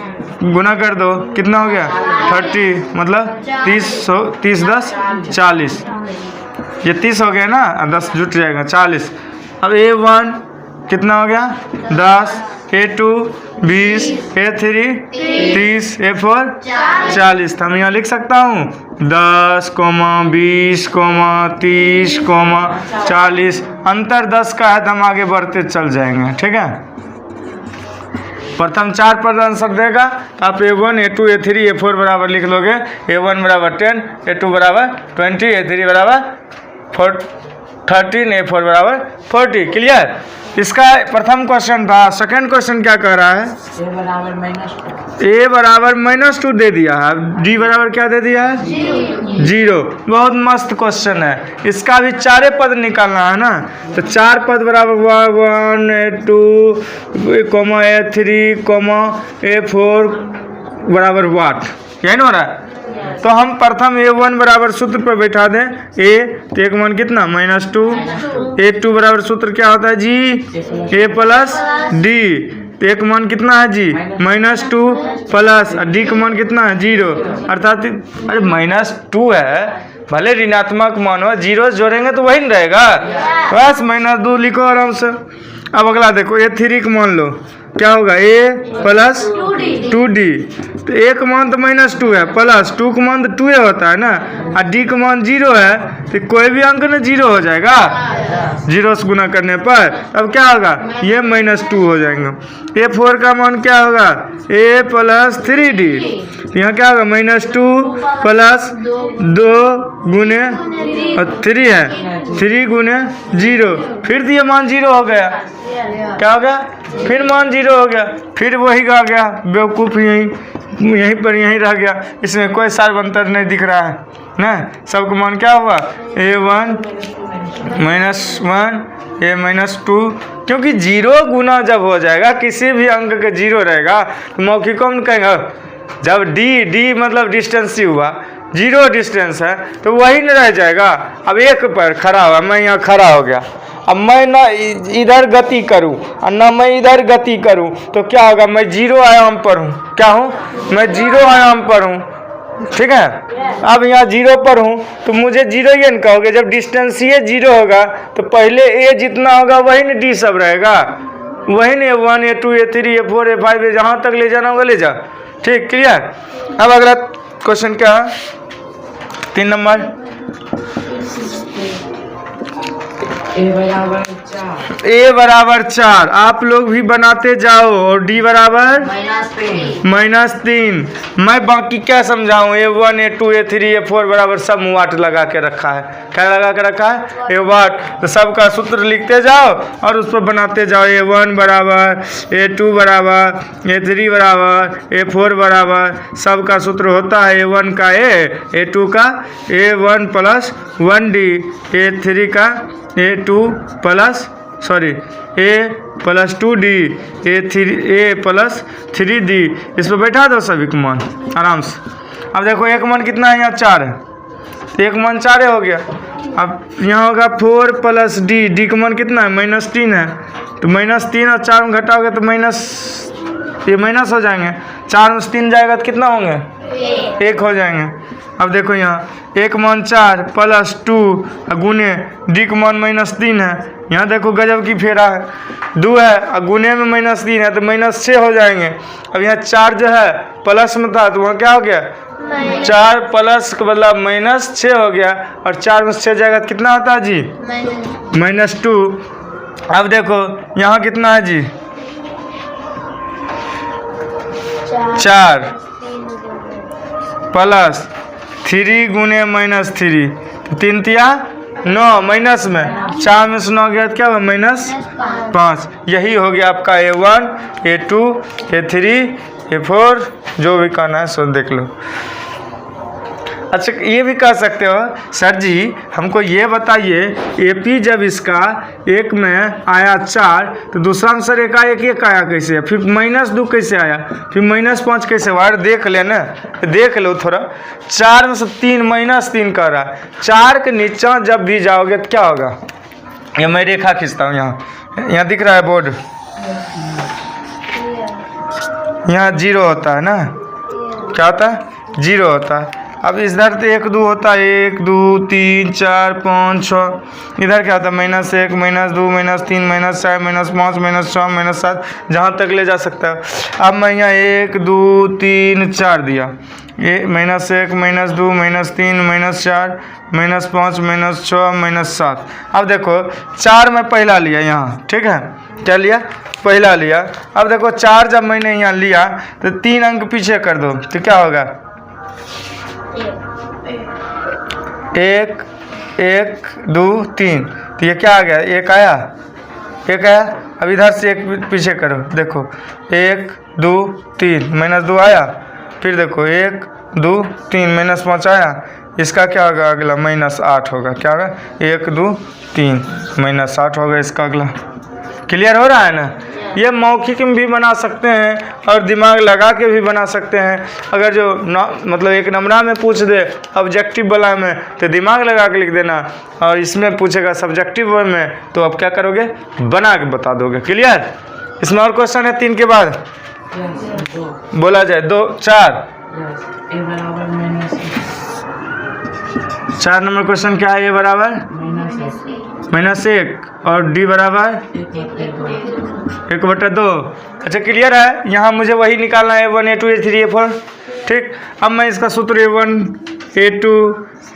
गुना कर दो, कितना हो गया? 30, मतलब 30 10 40, ये 30 हो गया ना, 10 जुट जाएगा 40। अब A1 कितना हो गया? 10, A2 20, A3 30, A4 40। तो हम यहाँ लिख सकता हूँ 10, 20, 30, 40। अंतर 10 का है तो हम आगे बढ़ते चल जाएंगे। ठीक है, प्रथम 4 पद आंसर देगा तो आप A1, A2, A3, A4 बराबर लिख लोगे। A1 बराबर 10, A2 बराबर 20, A3 बराबर 13, A4 बराबर 40। क्लियर? इसका प्रथम क्वेश्चन था। सेकंड क्वेश्चन क्या कह रहा है? A बराबर -2 दे दिया है। D बराबर क्या दे दिया है? 0। बहुत मस्त क्वेश्चन है। इसका भी 4 पद निकालना है ना, तो 4 पद बराबर 1, A2, A3, A4 बराबर वाट, यही ना हो रहा है। तो हम प्रथम A1 बराबर सूत्र पर बैठा दें A, तो एक मान कितना? -2। A2 बराबर सूत्र क्या होता है जी? A प्लस D, तो एक मान कितना है जी? -2 प्लस D का मान कितना है? 0, अर्थात अरे -2 है, भले ऋणात्मक मान हो, 0 जोड़ेंगे तो वही नहीं रहेगा, बस -2 लिखो आराम से। अब अगला देखो, A3 का मान लो, क्या होगा? A प्लस 2D, तो एक मान तो -2 है, प्लस 2 का मान तो 2 होता है ना, और D का मान 0 है, तो कोई भी अंक ना 0 हो जाएगा 0 से गुना करने पर। अब क्या होगा? ये -2 हो जाएंगे। A4 का मान क्या होगा? A प्लस 3D, यहाँ क्या होगा? -2 प्लस 2 गुने और 3 है, 3 गुने 0, फिर तो ये मान 0 हो गया। क्या हो गया? फिर मान 0 हो गया, फिर वही आ गया। बेवकूफ़ यहीं पर यहीं रह गया, इसमें कोई सार्वंतर नहीं दिख रहा है ना। सबका मान क्या हुआ? A1 -1, A -2, क्योंकि 0 गुना जब हो जाएगा, किसी भी अंक के 0 रहेगा तो मौखिकों में कहेंगे। जब D मतलब डिस्टेंस ही हुआ, 0 डिस्टेंस है तो वही न रह जाएगा। अब एक पर खड़ा हुआ, मैं यहाँ खड़ा हो गया, अब मैं ना इधर गति करूं और ना मैं इधर गति करूं तो क्या होगा? मैं 0 आयाम पर हूं। क्या हूं? मैं 0 आयाम पर हूं। ठीक है, अब यहाँ 0 पर हूं तो मुझे 0 ये न कहोगे। जब डिस्टेंस ये 0 होगा तो पहले A जितना होगा वही न D सब रहेगा, वही न A1, A2, A3, A4, A5, जहाँ तक ले जाना होगा ले जा। ठीक, क्लियर? अब अगला क्वेश्चन क्या है? 3 नंबर। ए बराबर 4। आप लोग भी बनाते जाओ। और डी बराबर -3। मैं बाकी क्या समझाऊं? A1 A2 A3 A4 बराबर सब वाट लगा के रखा है। क्या लगा के रखा है? ए वाट। तो सबका सूत्र लिखते जाओ और उस पर बनाते जाओ। A1 बराबर A2 बराबर A3 बराबर A4 बराबर सबका सूत्र होता है A1 का A2 का A1 प्लस 1D A3 का A2 plus A plus 2D A plus 3D। इस पर बैठा दो सभी को मान आराम से। अब देखो एक मान कितना है? यहाँ 4 है, तो एक मान 4 हो गया। अब यहाँ होगा 4 प्लस D का मान कितना है? -3 है। तो -3 और 4 में घटाओगे तो ये माइनस हो जाएंगे। 4 में 3 जाएगा तो कितना होंगे? 1 हो जाएंगे। अब देखो यहाँ एक मान 4 प्लस 2 गुने D का मान -3 है। यहाँ देखो गजब की फेरा है, 2 है और गुने में -3 है तो -6 हो जाएंगे। अब यहाँ 4 जो है प्लस में था तो वहाँ क्या हो गया? 4 प्लस का बदला -6 हो गया। और 4 में 6 जाएगा तो कितना होता है जी? -2। अब देखो यहाँ कितना है जी? 4 प्लस 3 गुने -3 तो 3 तिया 9 माइनस में 4 में से 9 गया तो क्या हुआ? -5। यही हो गया आपका A1 A2 A3 A4 जो भी कहना है सो देख लो। अच्छा ये भी कह सकते हो सर जी हमको ये बताइए AP जब इसका एक में आया 4 तो दूसरा में सर एकाएक 1 आया कैसे है? फिर -2 कैसे आया? फिर -5 कैसे हुआ? देख लेना, देख लो थोड़ा। 4 में से 3 -3 कर रहा है। 4 के नीचे जब भी जाओगे तो क्या होगा? ये मैं रेखा खींचता हूँ। यहाँ दिख रहा है बोर्ड, यहाँ 0 होता है ना? क्या होता है? 0 होता है। अब इधर तो 1 2 होता है, 1 2 3 4 5 6। इधर क्या होता है? -1 -2 -3 -4 -5 -6 -7 जहाँ तक ले जा सकता है। अब मैं यहाँ 1 2 3 4 दिया, -1 -2 -3 -4 -5 -6 -7। अब देखो 4 मैं पहला लिया यहाँ, ठीक है? क्या लिया? पहला लिया। अब देखो 4 जब मैंने यहाँ लिया तो 3 अंक पीछे कर दो तो क्या होगा? 1 1 2 3 तो ये क्या आ गया? 1 आया, 1 आया। अब इधर से 1 पीछे करो, देखो 1 2 3 -2 आया। फिर देखो 1 2 3 -5 आया। इसका क्या होगा? अगला -8 होगा। क्या होगा? 1 2 3 -8 होगा इसका अगला। क्लियर हो रहा है ना? ये मौखिक में भी बना सकते हैं और दिमाग लगा के भी बना सकते हैं। अगर जो मतलब एक नंबरा में पूछ दे ऑब्जेक्टिव वाला में तो दिमाग लगा के लिख देना, और इसमें पूछेगा सब्जेक्टिव में तो अब क्या करोगे? बना के बता दोगे। क्लियर? इसमें और क्वेश्चन है 3 के बाद बोला जाए 2 4 4 नंबर क्वेश्चन क्या है? A बराबर -1 और D बराबर 1/2। अच्छा क्लियर है? यहाँ मुझे वही निकालना है A1 A2 A3 A4। ठीक, अब मैं इसका सूत्र A1 A2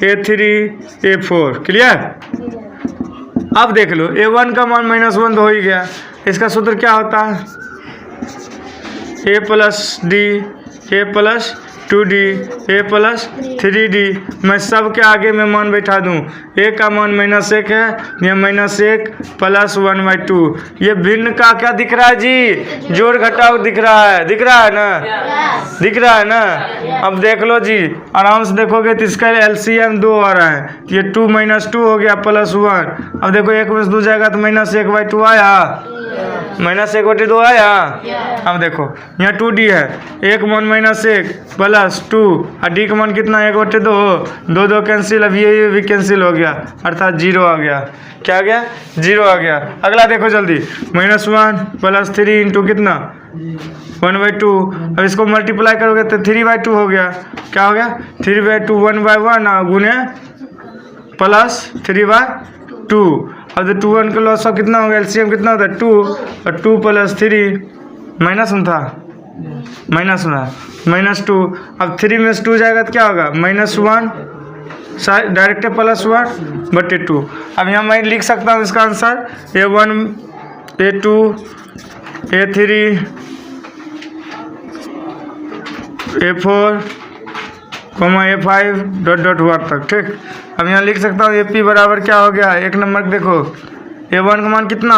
A3 A4। Clear? अब देख लो A1 का मान -1 तो हो ही गया। इसका सूत्र क्या होता है? A plus D A plus 2D A plus 3D। मैं सब के आगे में मान बैठा दूं। A का मान -1 है, यह -1 प्लस 1/2। ये भिन्न का क्या दिख रहा है जी? जोड़ घटाव दिख रहा है। दिख रहा है ना? दिख रहा है ना? अब देख लो जी, आराम से देखोगे तो इसका LCM 2 आ रहा है। ये 2 -2 हो गया प्लस 1। अब देखो 1 में से 2 जाएगा तो -1/2 आया, -1/2 आया। अब देखो यहाँ 2D है, 1 मान -1 प्लस 2 और D का मान कितना? 1/2। 2 2 कैंसिल, अब ये भी कैंसिल हो गया अर्थात 0 आ गया। क्या आ गया? 0 आ गया। अगला देखो जल्दी, -1 प्लस 3 इंटू कितना? 1/2। अब इसको मल्टीप्लाई करोगे तो 3/2 हो गया। क्या हो गया? 3/2 1/1 गुने प्लस 3/2। अब तो 2 1 का लॉस कितना होगा? LCM कितना होता है? 2 और 2 प्लस 3 माइनस में था, माइनस में -2। अब 3 में से 2 जाएगा तो क्या होगा? -1 डायरेक्ट +1 बटे 2। अब यहाँ मैं लिख सकता हूँ इसका answer A1 A2 A3 A4 A5 dot dot हुआ तक। ठीक, अब यहाँ लिख सकता हूँ AP बराबर क्या हो गया, एक नंबर देखो A1 का मान कितना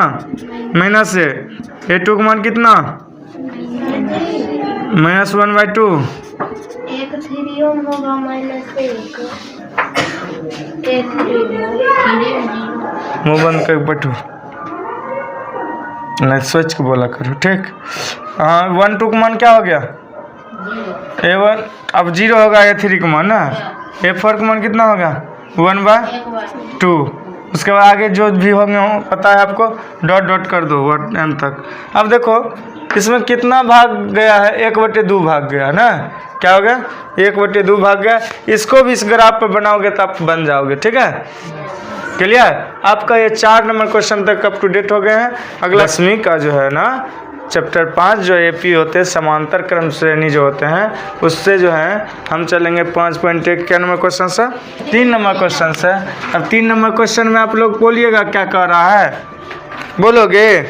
माइनस है, A2 का मान कितना -1/2, मुँह बंद कर बटू नहीं सोच के बोला करो। ठीक, हाँ 1 2 का मान क्या हो गया A1, अब 0 होगा A3 का मान ना, A4 का मान कितना होगा 1/2। उसके बाद आगे जो भी होंगे पता है आपको, डॉट डॉट कर दो m तक। अब देखो इसमें कितना भाग गया है, 1/2 भाग गया ना, क्या हो गया 1/2 भाग गया। इसको भी इस ग्राफ पर बनाओगे तो आप बन जाओगे। ठीक है, क्लियर। आपका ये 4 नंबर क्वेश्चन तक अप टू डेट हो गए हैं। अगला 10वीं का जो है ना चैप्टर 5 जो AP होते हैं समांतर क्रम श्रेणी जो होते हैं, उससे जो है हम चलेंगे 5.1 क्या नंबर क्वेश्चन से 3 नंबर क्वेश्चन से। अब 3 नंबर क्वेश्चन में आप लोग बोलिएगा क्या कह रहा है, बोलोगे।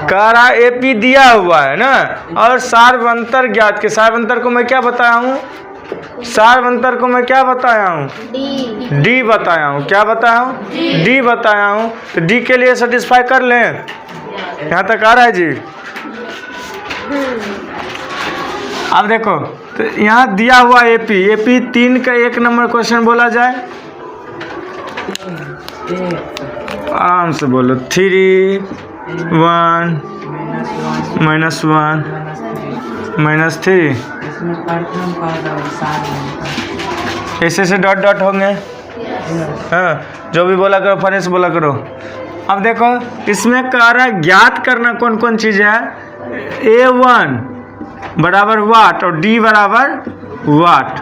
कह रहा AP दिया हुआ है ना, और सार्वंतर ज्ञात के, सार्वंतर को मैं क्या बताया हूँ, सार्वंतर को मैं क्या बताया हूँ D बताया हूँ, क्या बताया हूँ D बताया हूँ। तो D के लिए सेटिस्फाई कर लें, यहाँ तक आ रहा है जी। अब देखो तो यहाँ दिया हुआ AP 3 का 1 नंबर क्वेश्चन बोला जाए, आराम से बोलो 3 1 -1 -3 ऐसे से डॉट डॉट होंगे। हाँ, जो भी बोला करो फरेस बोला करो। अब देखो इसमें कह रहा है ज्ञात करना कौन कौन चीज़ है, A1 बराबर वाट और D बराबर वाट।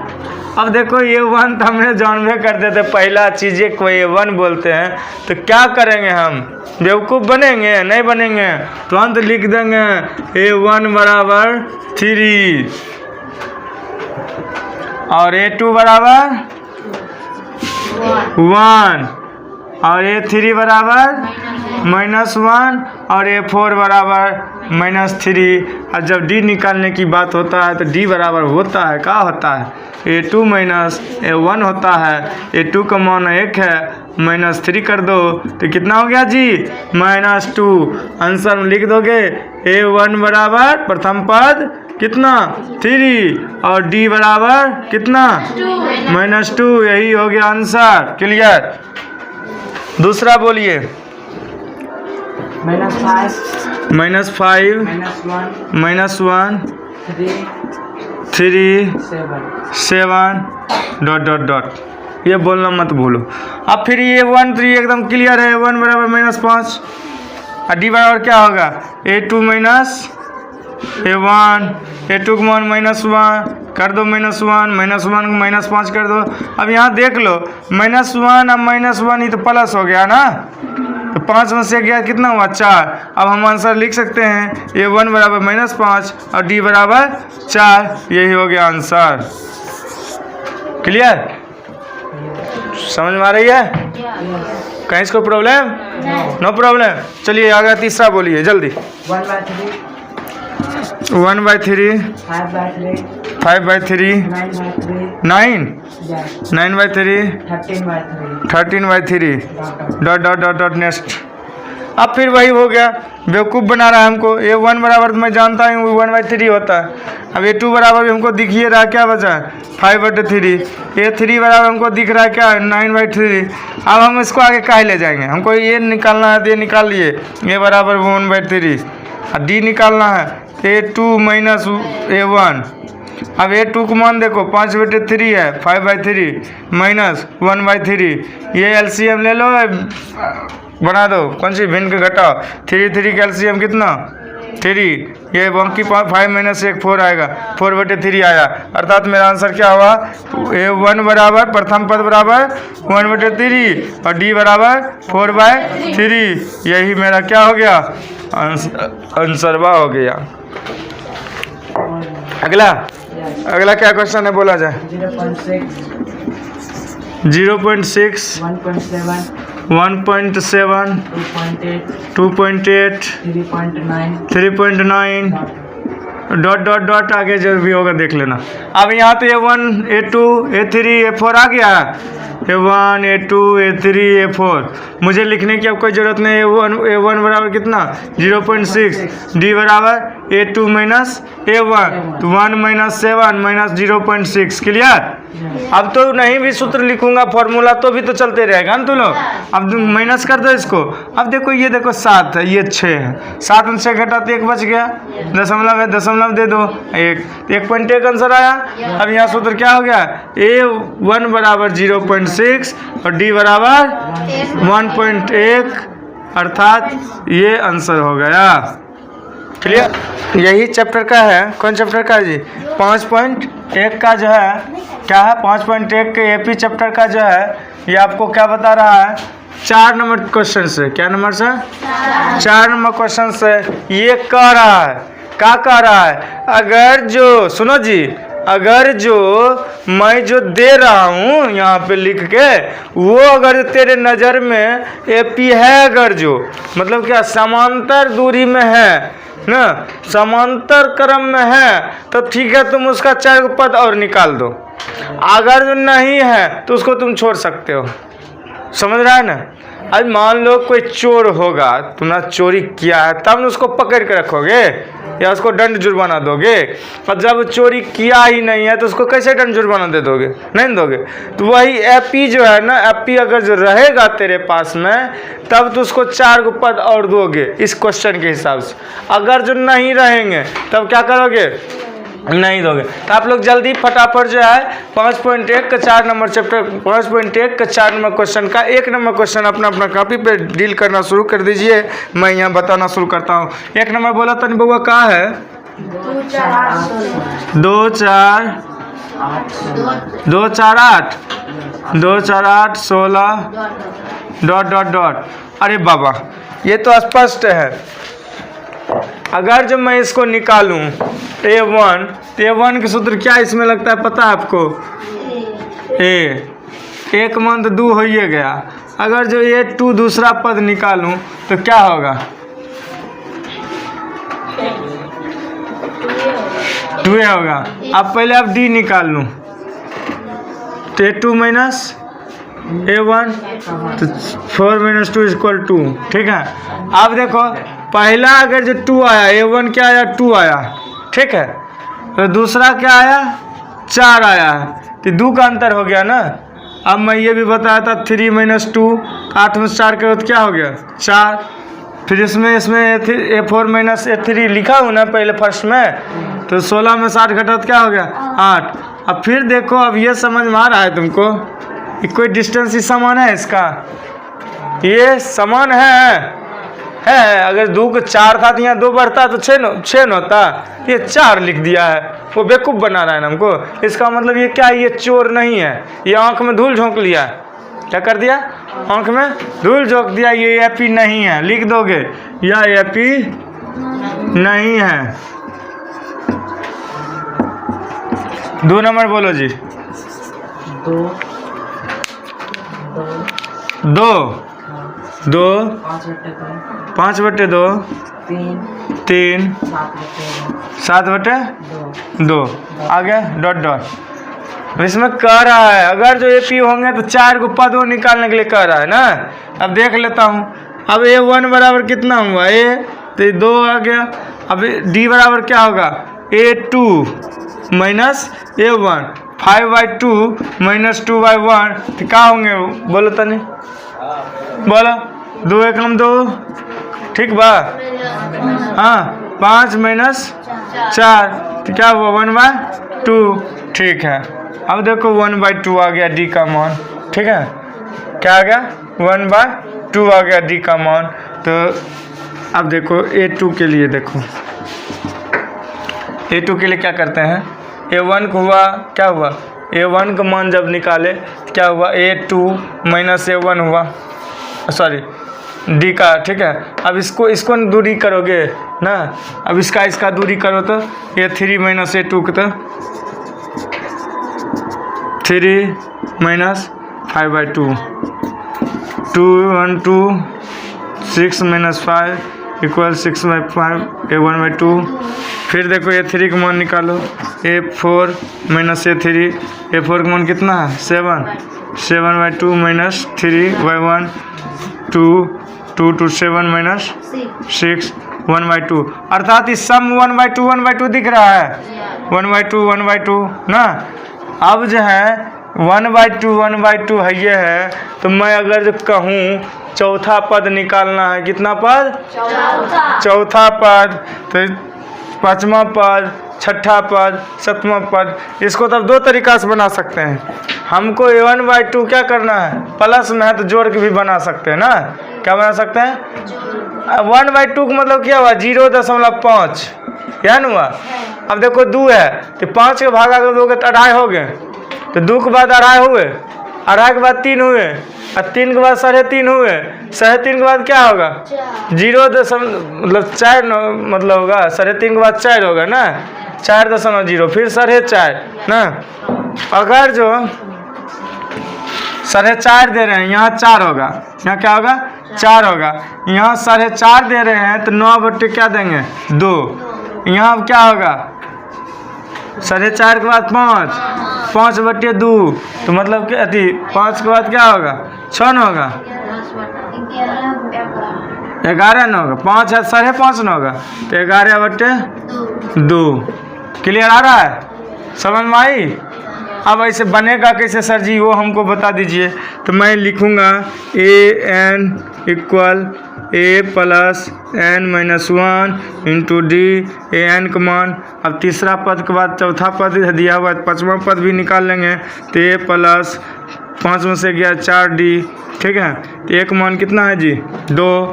अब देखो A1 तो हमने जानवे करते थे, पहला चीज़ें को A1 बोलते हैं, तो क्या करेंगे हम, बेवकूफ़ बनेंगे नहीं बनेंगे, तुरंत लिख देंगे A1 बराबर 3 और A2 बराबर 1 और A3 बराबर -1 और A4 बराबर -3। और जब D निकालने की बात होता है तो D बराबर होता है, क्या होता है A2 -A1 होता है। A2 का मान 1 है, -3 कर दो तो कितना हो गया जी -2। आंसर में लिख दोगे A1 बराबर प्रथम पद कितना 3 और D बराबर कितना -2। यही हो गया आंसर, क्लियर। दूसरा बोलिए -5 -1 3 7 डॉट डॉट डॉट, ये बोलना मत भूलो। अब फिर ये 1 3 एकदम क्लियर है, 1 बराबर -5 और D बराबर क्या होगा A2 A1, A2 का मान -1 कर दो -1 -1 को -5 कर दो। अब यहाँ देख लो -1 और -1 ही तो प्लस हो गया ना, तो 5 में से गया कितना हुआ 4। अब हम आंसर लिख सकते हैं A1 बराबर -5 और D बराबर 4, यही हो गया आंसर, क्लियर। समझ में आ रही है, कहीं इसको प्रॉब्लम नो प्रॉब्लम। चलिए आगे तीसरा बोलिए जल्दी। 1/3 5/3 9/3 13/3 dot dot dot dot next. अब फिर वही हो गया, बेवकूफ़ बना रहा है हमको। A1 बराबर मैं जानता हूँ 1/3 होता है। अब A2 बराबर भी हमको दिखिए रहा, क्या बचा 5/3। A3 बराबर हमको दिख रहा है क्या 9/3। अब हम इसको आगे काहे ले जाएंगे, हमको ये निकालना है तो ये निकाल लिए A बराबर 1/3 और D निकालना है A2 -A1। अब A2 को मान देखो 5/3 है, 5/3 -1/3, ये LCM ले लो बना दो, कौन सी भिन्न के घटाओ 3 3 का LCM कितना 3, ये बाकी 5 - 1 4 आएगा, 4/3 आया। अर्थात मेरा आंसर क्या हुआ A1 बराबर प्रथम पद बराबर 1/3 और D बराबर 4/3, यही मेरा क्या हो गया आंसरवा हो गया। अगला अगला क्या क्वेश्चन है, बोला जाए। 0.6 1.7 2.8 3.9 डॉट डॉट डॉट आगे जो भी होगा देख लेना। अब यहाँ तो A1 A2 A3 A4 आ गया। A1 A2 A3 A4 मुझे लिखने की अब कोई ज़रूरत नहीं। A1 बराबर कितना 0.6, D बराबर A2 माइनस A1 तो 1 माइनस 7 माइनस 0.6। क्लियर। अब तो नहीं भी सूत्र लिखूंगा फॉर्मूला तो भी तो चलते रहेगा ना तुम लोग। अब माइनस कर दो इसको। अब देखो ये देखो 7 है, ये 6 है, 7 में 6 घटा तो 1 बच गया, दशमलव है, दशमलव दे दो 1.1 आंसर आया। अब यहाँ सूत्र क्या हो गया, A1 बराबर 0.6 और D बराबर 1.1 अर्थात ये आंसर हो गया। क्लियर। यही चैप्टर का है। कौन चैप्टर का है जी, 5.1 का जो है क्या है, 5.1 के AP चैप्टर का जो है ये आपको क्या बता रहा है, 4 नंबर क्वेश्चन से, क्या नंबर से 4 नंबर क्वेश्चन से ये कह रहा है, क्या कह रहा है, अगर जो सुनो जी, अगर जो मैं जो दे रहा हूँ यहाँ पे लिख के वो अगर तेरे नज़र में AP है, अगर जो मतलब क्या समांतर दूरी में है ना, समांतर क्रम में है तो ठीक है, तुम उसका 4 पद और निकाल दो। अगर जो नहीं है तो उसको तुम छोड़ सकते हो। समझ रहा है ना। अब मान लो कोई चोर होगा, तुमने चोरी किया है, तब उसको पकड़ के रखोगे या उसको दंड जुर्माना दोगे। और जब चोरी किया ही नहीं है तो उसको कैसे दंड जुर्माना दे दोगे, नहीं दोगे। तो वही AP जो है ना, AP अगर जो रहेगा तेरे पास में तब तो उसको 4 पद और दोगे इस क्वेश्चन के हिसाब से। अगर जो नहीं रहेंगे तब क्या करोगे, नहीं दोगे। तो आप लोग जल्दी फटाफट जो है 5.1 का 4 नंबर चैप्टर 5.1 का 4 नंबर क्वेश्चन का 1 नंबर क्वेश्चन अपना अपना कॉपी पे डील करना शुरू कर दीजिए। मैं यहाँ बताना शुरू करता हूँ। 1 नंबर बोला तनी बउआ का है 2 4 8 16 डॉट डॉट डॉट। अरे बाबा ये तो स्पष्ट है। अगर जब मैं इसको निकालूं A1 तो A1 के सूत्र क्या इसमें लगता है पता है आपको, एक मान तो 2 हो ही गया। अगर जो A2 दूसरा पद निकालूं तो क्या होगा 2 होगा। अब पहले आप D निकाल लूं तो A2 माइनस A1 तो 4 माइनस 2 इक्वल 2। ठीक है। अब देखो पहला अगर जो 2 आया, A1 क्या आया 2 आया, ठीक है, तो दूसरा क्या आया 4 आया, तो 2 का अंतर हो गया ना। अब मैं ये भी बताया था 3 माइनस 2, 8 में 4 करो तो क्या हो गया 4। फिर इसमें A4 माइनस A3 लिखा हूँ ना पहले फर्स्ट में, तो 16 में 7 घटा तो क्या हो गया 8। अब फिर देखो, अब ये समझ में आ रहा है तुमको, कोई डिस्टेंस ही समान है इसका, ये समान है। अगर 2 को 4 था तो यहाँ 2 बढ़ता तो 6 न होता, ये 4 लिख दिया है। वो बेवकूफ़ बना रहा है ना हमको। इसका मतलब ये क्या है, ये चोर नहीं है, ये आंख में धूल झोंक लिया। क्या कर दिया, आंख में धूल झोंक दिया। ये AP नहीं है, लिख दोगे या AP नहीं है। 2 नंबर बोलो जी। 2 5/2 3 7/2 आ गया डॉट डॉट। इसमें कह रहा है अगर जो AP होंगे तो 4 को पद निकालने के लिए कह रहा है ना। अब देख लेता हूँ। अब A1 बराबर कितना हुआ, तो 2 आ गया। अब D बराबर क्या होगा A2 माइनस A1, 5/2 माइनस 2/1 तो क्या होंगे बोलो तनी, बोलो 2 एकम 2, ठीक बा। हाँ 5 माइनस 4 तो क्या हुआ 1/2, ठीक है। अब देखो 1/2 आ गया D का मान, ठीक है, क्या आ गया 1/2 आ गया D का मान। तो अब देखो A2 के लिए, देखो A2 के लिए क्या करते हैं, A1 को हुआ क्या हुआ, A1 का मान जब निकाले क्या हुआ A2 माइनस A1 हुआ, सॉरी D का, ठीक है। अब इसको दूरी करोगे ना, अब इसका दूरी करो तो A3 माइनस A2 का तो 3 माइनस 5/2, 2 1 2 6 माइनस 5 इक्वल 6/5, ये 1/2। फिर देखो ये 3 का मान निकालो, A4 माइनस A3, A4 का मान कितना है 7, 7/2 माइनस 3/1, 2 2 2 7 माइनस 6 1/2। अर्थात इस सम 1/2 दिख रहा है, 1/2 ना। अब जो है 1/2 है ये है, तो मैं अगर जो कहूँ चौथा पद निकालना है, कितना पद? चौथा पद। तो पाँचवा पद, छठा पद, सातवां पद, इसको तब दो तरीका से बना सकते हैं। हमको 1/2 क्या करना है, प्लस में है तो जोड़ के भी बना सकते हैं ना। क्या बना सकते हैं? 1/2 का मतलब क्या हुआ? 0.5, क्या ना हुआ? अब देखो 2 है तो 5 के भागा कर दोगे तो 2.5 हो गए, तो 2 के बाद 2.5 हुए, 2.5 के बाद 3 हुए, और 3 के बाद 3.5 हुए, 3.5 के बाद क्या होगा? 0.4 मतलब होगा, 3.5 के बाद 4 होगा ना, 4.0, फिर 4.5 ना। अगर जो 4.5 दे रहे हैं, यहाँ 4 होगा, यहाँ क्या होगा? 4 होगा। यहाँ 4.5 दे रहे हैं तो 9/2 क्या देंगे? 2। यहाँ अब क्या होगा? 4.5 के बाद 5, 5/2, तो मतलब क्या थी? 5 के बाद क्या होगा? 6 न होगा, 11 न होगा, 5 है 5.5 न होगा, तो 11/2। क्लियर आ रहा है? समझ में आई? अब ऐसे बनेगा कैसे सर जी, वो हमको बता दीजिए। तो मैं लिखूँगा AN equal A plus n-1 into D, AN का मान। अब तीसरा पद के बाद चौथा पद दिया हुआ है, पाँचवा पद भी निकाल लेंगे, तो A प्लस 5 में से गया 4D, ठीक है। तो A का मान कितना है जी? 2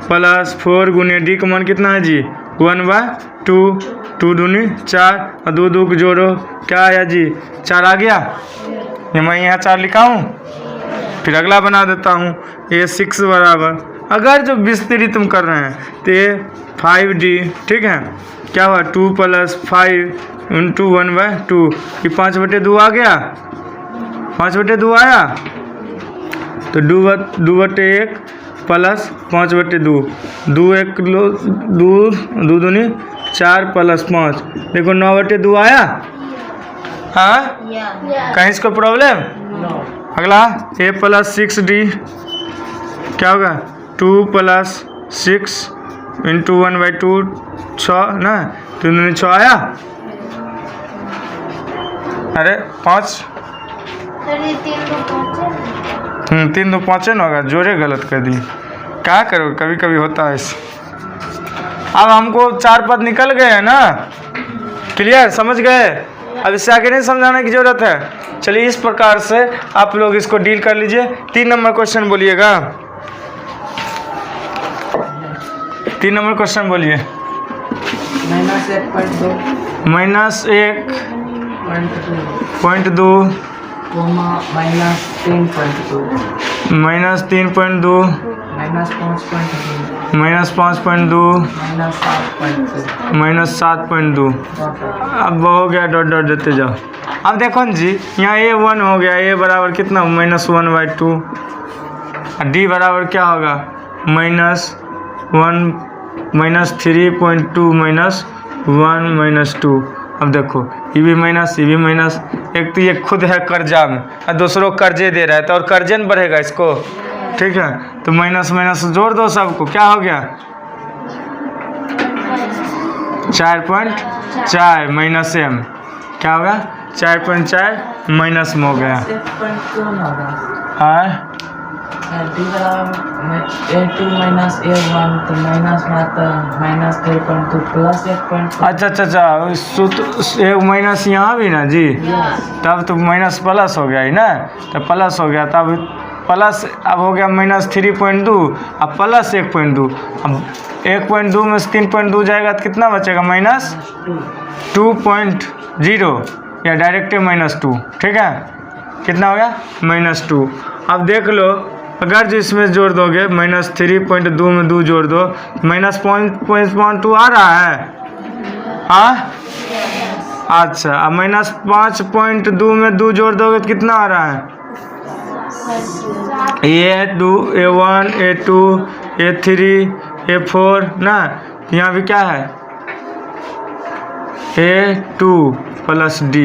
प्लस 4 गुने D का मान कितना है जी? 1/2, 2 दूनी 4 और 2 2 को जोड़ो, क्या आया जी? 4 आ गया। ये मैं यहाँ 4 लिखा हूँ, फिर अगला बना देता हूँ। ये 6 बराबर, अगर जो विस्तृत तुम कर रहे हैं तो ये 5D, ठीक है। क्या हुआ? 2 प्लस 5 इंटू 1/2, ये 5/2 आ गया, 5/2 आया, तो 2/1 प्लस 5/2, 2 1 2 दूनी 4 प्लस 5, देखो 9/2 आया। हाँ, कहीं इसको प्रॉब्लम? अगला A प्लस 6D, क्या होगा? 2 प्लस 6 इंटू 1/2, 6 ना, 3 दूनी 6 आया। अरे 5, 3 2 5 ना होगा, जोड़े गलत कर दी, क्या करो, कभी कभी होता है ऐसे। अब हमको 4 पद निकल गए हैं ना, क्लियर, समझ गए? अब इससे आगे नहीं समझाने की जरूरत है। चलिए इस प्रकार से आप लोग इसको डील कर लीजिए। 3 नंबर क्वेश्चन बोलिएगा, 3 नंबर क्वेश्चन बोलिए। -1.2 -3.2 -5.2 -7.2। अब हो गया, डॉट डॉट देते जाओ। अब देखो जी, यहाँ A1 हो गया, A बराबर कितना? -1/2, D बराबर क्या होगा? -1 -3.2 -1 -2। अब देखो ये भी माइनस, ये भी माइनस। एक तो ये खुद है कर्जा में और दूसरों कर्जे दे रहा है, तो और कर्जे न बढ़ेगा इसको, ठीक है। तो माइनस माइनस जोड़ दो सबको, क्या हो गया? 4.4 माइनस M, क्या होगा? 4.4 माइनस में हो गया। हाँ, A2 माइनस A1 तो माइनस में आता है -3.2 प्लस 1.2। अच्छा, एक माइनस यहाँ भी ना जी, तब तो माइनस प्लस हो गया ही ना, तो प्लस हो गया, तब प्लस अब हो गया -3.2, अब प्लस 1.2, अब 1.2 में से 3.2 जाएगा तो कितना बचेगा? -2.0, या डायरेक्ट -2, ठीक है। कितना हो गया? -2। अब देख लो, अगर जो इसमें जोड़ दोगे -3.2 में 2 जोड़ दो, -0.2 आ रहा है। हाँ, अच्छा, अब -5.2 में 2 जोड़ दोगे तो कितना आ रहा है? A2 A1 A2 A3 A4 ना, यहाँ भी क्या है? A2 plus D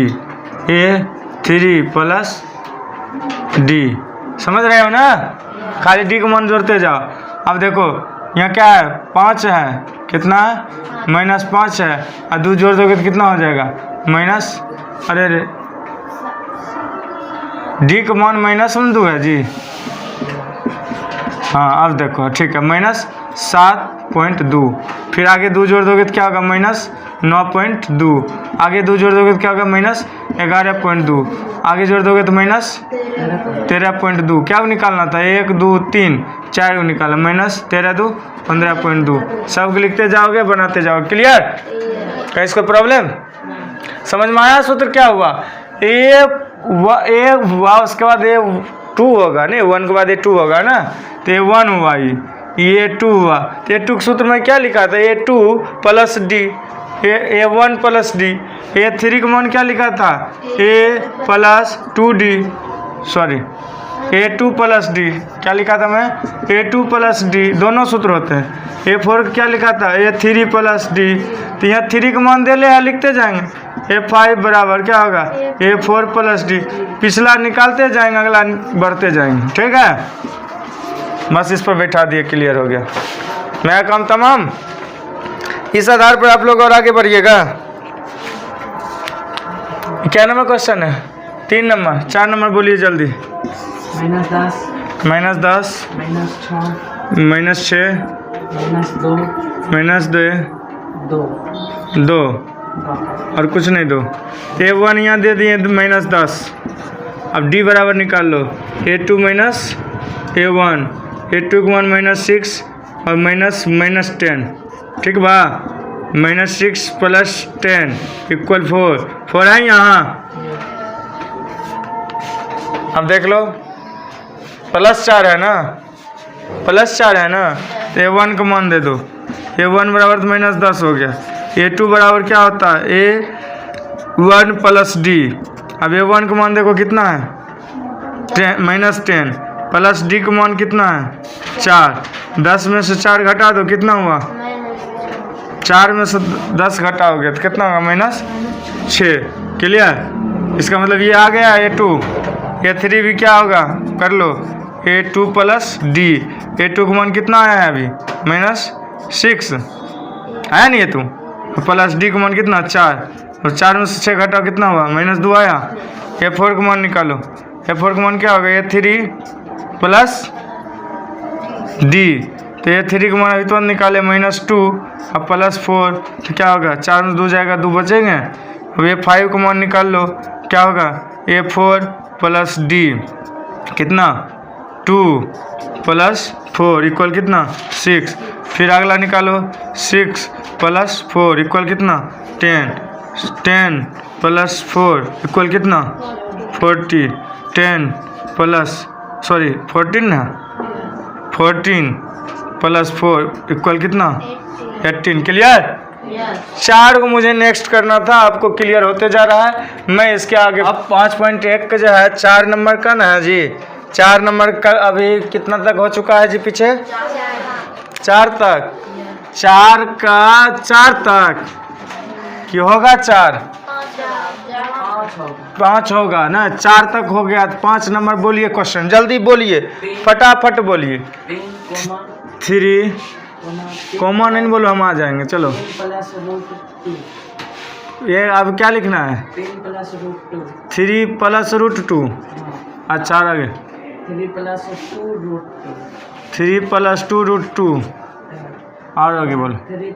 A3 plus D, समझ रहे हो ना? खाली D को मान जोड़ते जाओ। अब देखो यहाँ क्या है? 5 है, कितना है? -5 है, और 2 जोड़ दोगे तो कितना हो जाएगा? माइनस, अरे D का मान -2 है जी। हाँ अब देखो ठीक है, -7.2, फिर आगे 2 जोड़ दोगे तो क्या होगा? -9.2, आगे 2 जोड़ दोगे तो क्या होगा? -11.2, आगे जोड़ दोगे तो -13.2। क्या निकालना था? 1 2 3 4 को निकाला, -13 2 15.2। सब लिखते जाओगे, बनाते जाओगे। क्लियर? क्या इसको प्रॉब्लम समझ में आया? सूत्र क्या हुआ? एक हुआ, उसके बाद ये 2 होगा नहीं, 1 के बाद ये 2 होगा ना, तो ये 1 हुआ, ये 2 हुआ। तो ये 2 के सूत्र में क्या लिखा था? A2 plus D A1 plus D। A3 का मान क्या लिखा था? A plus 2D, sorry A2 plus D क्या लिखा था मैं? A2 प्लस D, दोनों सूत्र होते हैं। A4 का क्या लिखा था? A3 plus D। तो यहाँ 3 का मान दे ले, लिखते जाएंगे। A5 बराबर क्या होगा? A4 plus D। पिछला निकालते जाएंगे, अगला बढ़ते जाएंगे। ठीक है, बस इस पर बैठा दिए, क्लियर हो गया। नया काम तमाम। इस आधार पर आप लोग और आगे बढ़िएगा। क्या नंबर क्वेश्चन है? 3 नंबर, 4 नंबर बोलिए जल्दी। -10 -10 -6 -2 -2 2 और कुछ नहीं, 2। A1 यहाँ दे दिए -10। अब D बराबर निकाल लो। A2 माइनस A1, A2 को 1 -6 और -10। ठीक बा? -6 प्लस 10 इक्वल 4 है यहाँ। अब देख लो, +4 है ना, +4 है ना, तो A1 का मान दे दो। A1 बराबर तो -10 हो गया। A2 बराबर क्या होता है? A1 plus D। अब A1 का मान देखो कितना है? -10 प्लस D का मान कितना है? 4। 10 में से 4 घटा दो, कितना हुआ? 4 में से 10 घटा हो गया तो कितना होगा? -6। क्लियर? इसका मतलब ये आ गया A2। A3 भी क्या होगा? कर लो, A2 प्लस D। A2 का मान कितना आया है अभी? -6 आया नहीं? A2 प्लस D का मान कितना? 4, और 4 में से 6 घटाओ, कितना हुआ? -2 आया। A4 का मान निकालो। A4 का मान क्या होगा? A3 plus D। तो A3 का मान अभी तो निकाले -2 अब +4, तो क्या होगा? 4 में 2 जाएगा, 2 बचेंगे। अब A5 का मान निकाल लो, क्या होगा? A4 प्लस D कितना? 2 प्लस 4 इक्वल कितना? 6। फिर अगला निकालो, 6 प्लस 4 इक्वल कितना? 10। 10 प्लस 4 इक्वल कितना? 40। 10 प्लस 14 ना, 14 प्लस 4 इक्वल कितना? 18। क्लियर? 4 को मुझे नेक्स्ट करना था, आपको क्लियर होते जा रहा है। मैं इसके आगे अब 5.1 का जो है 4 नंबर का ना है जी, 4 नंबर का अभी कितना तक हो चुका है जी? पीछे 4 तक, 4 का 4 तक कि होगा 4 5 होगा ना, 4 तक हो गया। 5 नंबर बोलिए, क्वेश्चन जल्दी बोलिए, फटाफट बोलिए। 3 कॉमन नहीं बोलो, हम आ जाएंगे। चलो, ये अब क्या लिखना है? 3 प्लस √2। अच्छा आगे 3 प्लस 2 √2 और आगे बोलो 3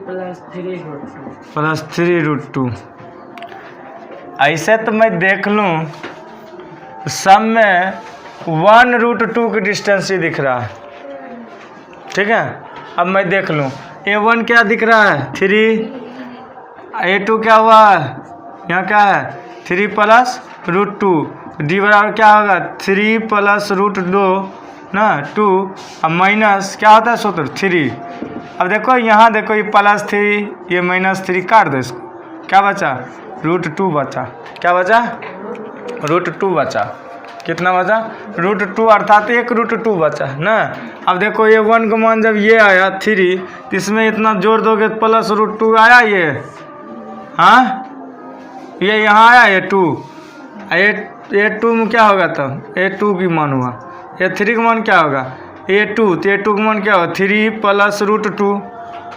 प्लस 3 √2। ऐसे तो मैं देख लूँ सब में 1 √2 की डिस्टेंस ही दिख रहा है। ठीक है, अब मैं देख लूँ A1 क्या दिख रहा है? 3। A2 क्या हुआ है? यहाँ क्या है? 3 प्लस √2। D बराबर क्या होगा? 3 प्लस √2 ना 2, अब माइनस क्या होता है सूत्र? 3। अब देखो यहाँ देखो, ये +3 ये -3 काट दो इसको, क्या बचा? √2 बचा। क्या बचा? √2 बचा। कितना बचा? √2 अर्थात 1 √2 बचा ना। अब देखो ये 1 का मान जब ये आया 3 तो इसमें इतना जोड़ दोगे प्लस √2 आया ये, हाँ ये यहाँ आया ये 2, ये 2 में क्या होगा तब? ये 2 की मान हुआ। ये 3 का मान क्या होगा? ये 2, तो ये 2 का मान क्या होगा? 3 + √2।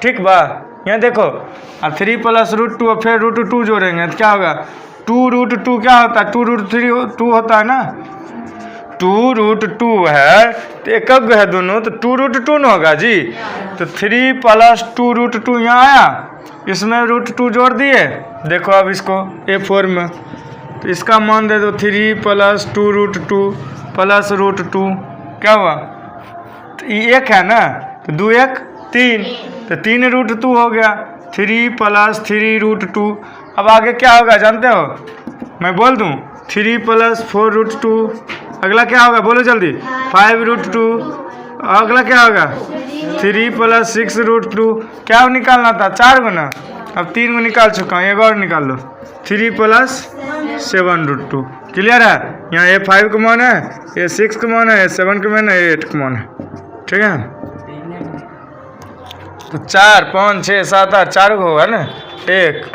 ठीक बा, यहाँ देखो अब 3 + √2 और फिर √2 जोड़ेंगे तो क्या होगा? 2 √2 क्या होता है? 2 √3 होता है ना। 2 √2 है तो एकक है दोनों, तो 2 √2 ना होगा जी। तो 3 + 2 √2 यहाँ आया, इसमें √2 जोड़ दिए। देखो अब इसको A4 में, तो इसका मान दे दो 3 + 2 √2 + √2 क्या हुआ? तो ये 1 है ना, तो 2 1 3, तो 3 √2 हो गया। 3 + 3 √2। अब आगे क्या होगा जानते हो? मैं बोल दूं 3 + 4 √2। अगला क्या होगा बोलो जल्दी? 5 √2। अगला क्या होगा? 3 + 6 √2। क्या निकालना था? 4 गो ना, अब 3 गो निकाल चुका हूँ, एक और निकाल लो। 3 + 7 √2। क्लियर है? यहाँ ये 5 का मान है, ये 6 का मान है, ये 7 का मान है, ये 8 का मान है। ठीक है, तो 4 5 6 7 8 4 को होगा ना। 1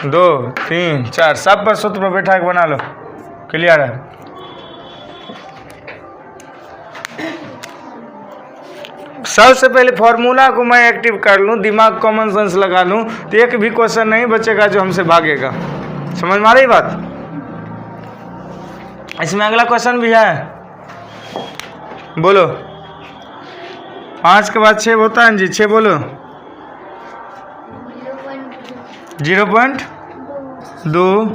2 3 4 सब पर सूत्र पर बैठा के बना लो। क्लियर है? सबसे पहले फॉर्मूला को मैं एक्टिव कर लूँ, दिमाग कॉमन सेंस लगा लूँ, तो एक भी क्वेश्चन नहीं बचेगा जो हमसे भागेगा। समझ में आ रही बात? इसमें अगला क्वेश्चन भी है, बोलो। 5 के बाद 6 होता है जी, 6 बोलो। 0.2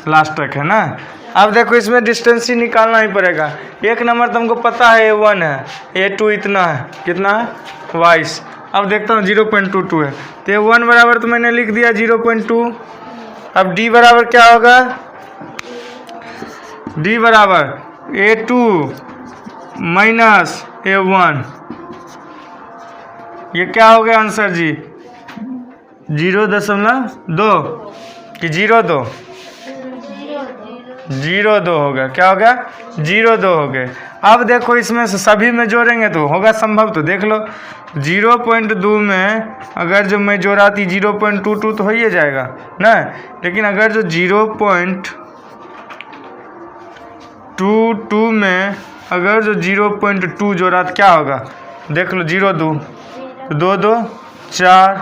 लास्ट तक है ना। अब देखो इसमें डिस्टेंस ही निकालना ही पड़ेगा। 1 नंबर तुमको पता है ये 1 है, ये 2 इतना है, कितना है? 22। अब देखता हूँ 0.22 है, तो ये 1 बराबर तो मैंने लिख दिया 0.2। अब D बराबर क्या होगा? D बराबर A2 - A1। ये क्या हो गया आंसर जी? 0.2 कि 0.2? 0.2 हो गया। क्या हो गया? 0.2 हो गए। अब देखो इसमें से सभी में जोड़ेंगे तो होगा संभव, तो देख लो 0.2 में अगर जो मैं जोड़ाती 0.22 तो हो ही जाएगा ना। लेकिन अगर जो 0.22 में अगर जो 0.2 जोड़ा तो क्या होगा? देख लो 0.2 2 2 4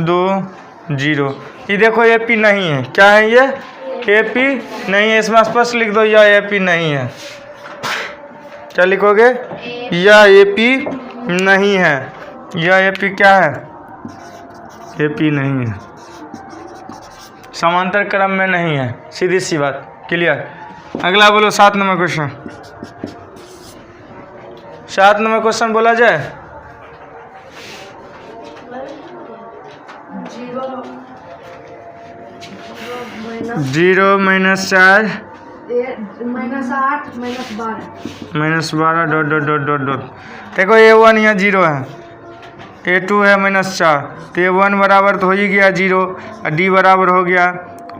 2 0। ये देखो AP नहीं है। क्या है ये? AP नहीं है। इसमें स्पष्ट लिख दो यह AP नहीं है। क्या लिखोगे? यह AP नहीं है। यह AP क्या है? AP नहीं है, समांतर क्रम में नहीं है, सीधी सी बात। क्लियर? अगला बोलो 7 नंबर क्वेश्चन। 7 नंबर क्वेश्चन बोला जाए। 0 - 4 -8 -12 ... देखो ये 1 यहाँ 0 है, A2 है -4, तो ये 1 बराबर तो हो ही गया 0, और D बराबर हो गया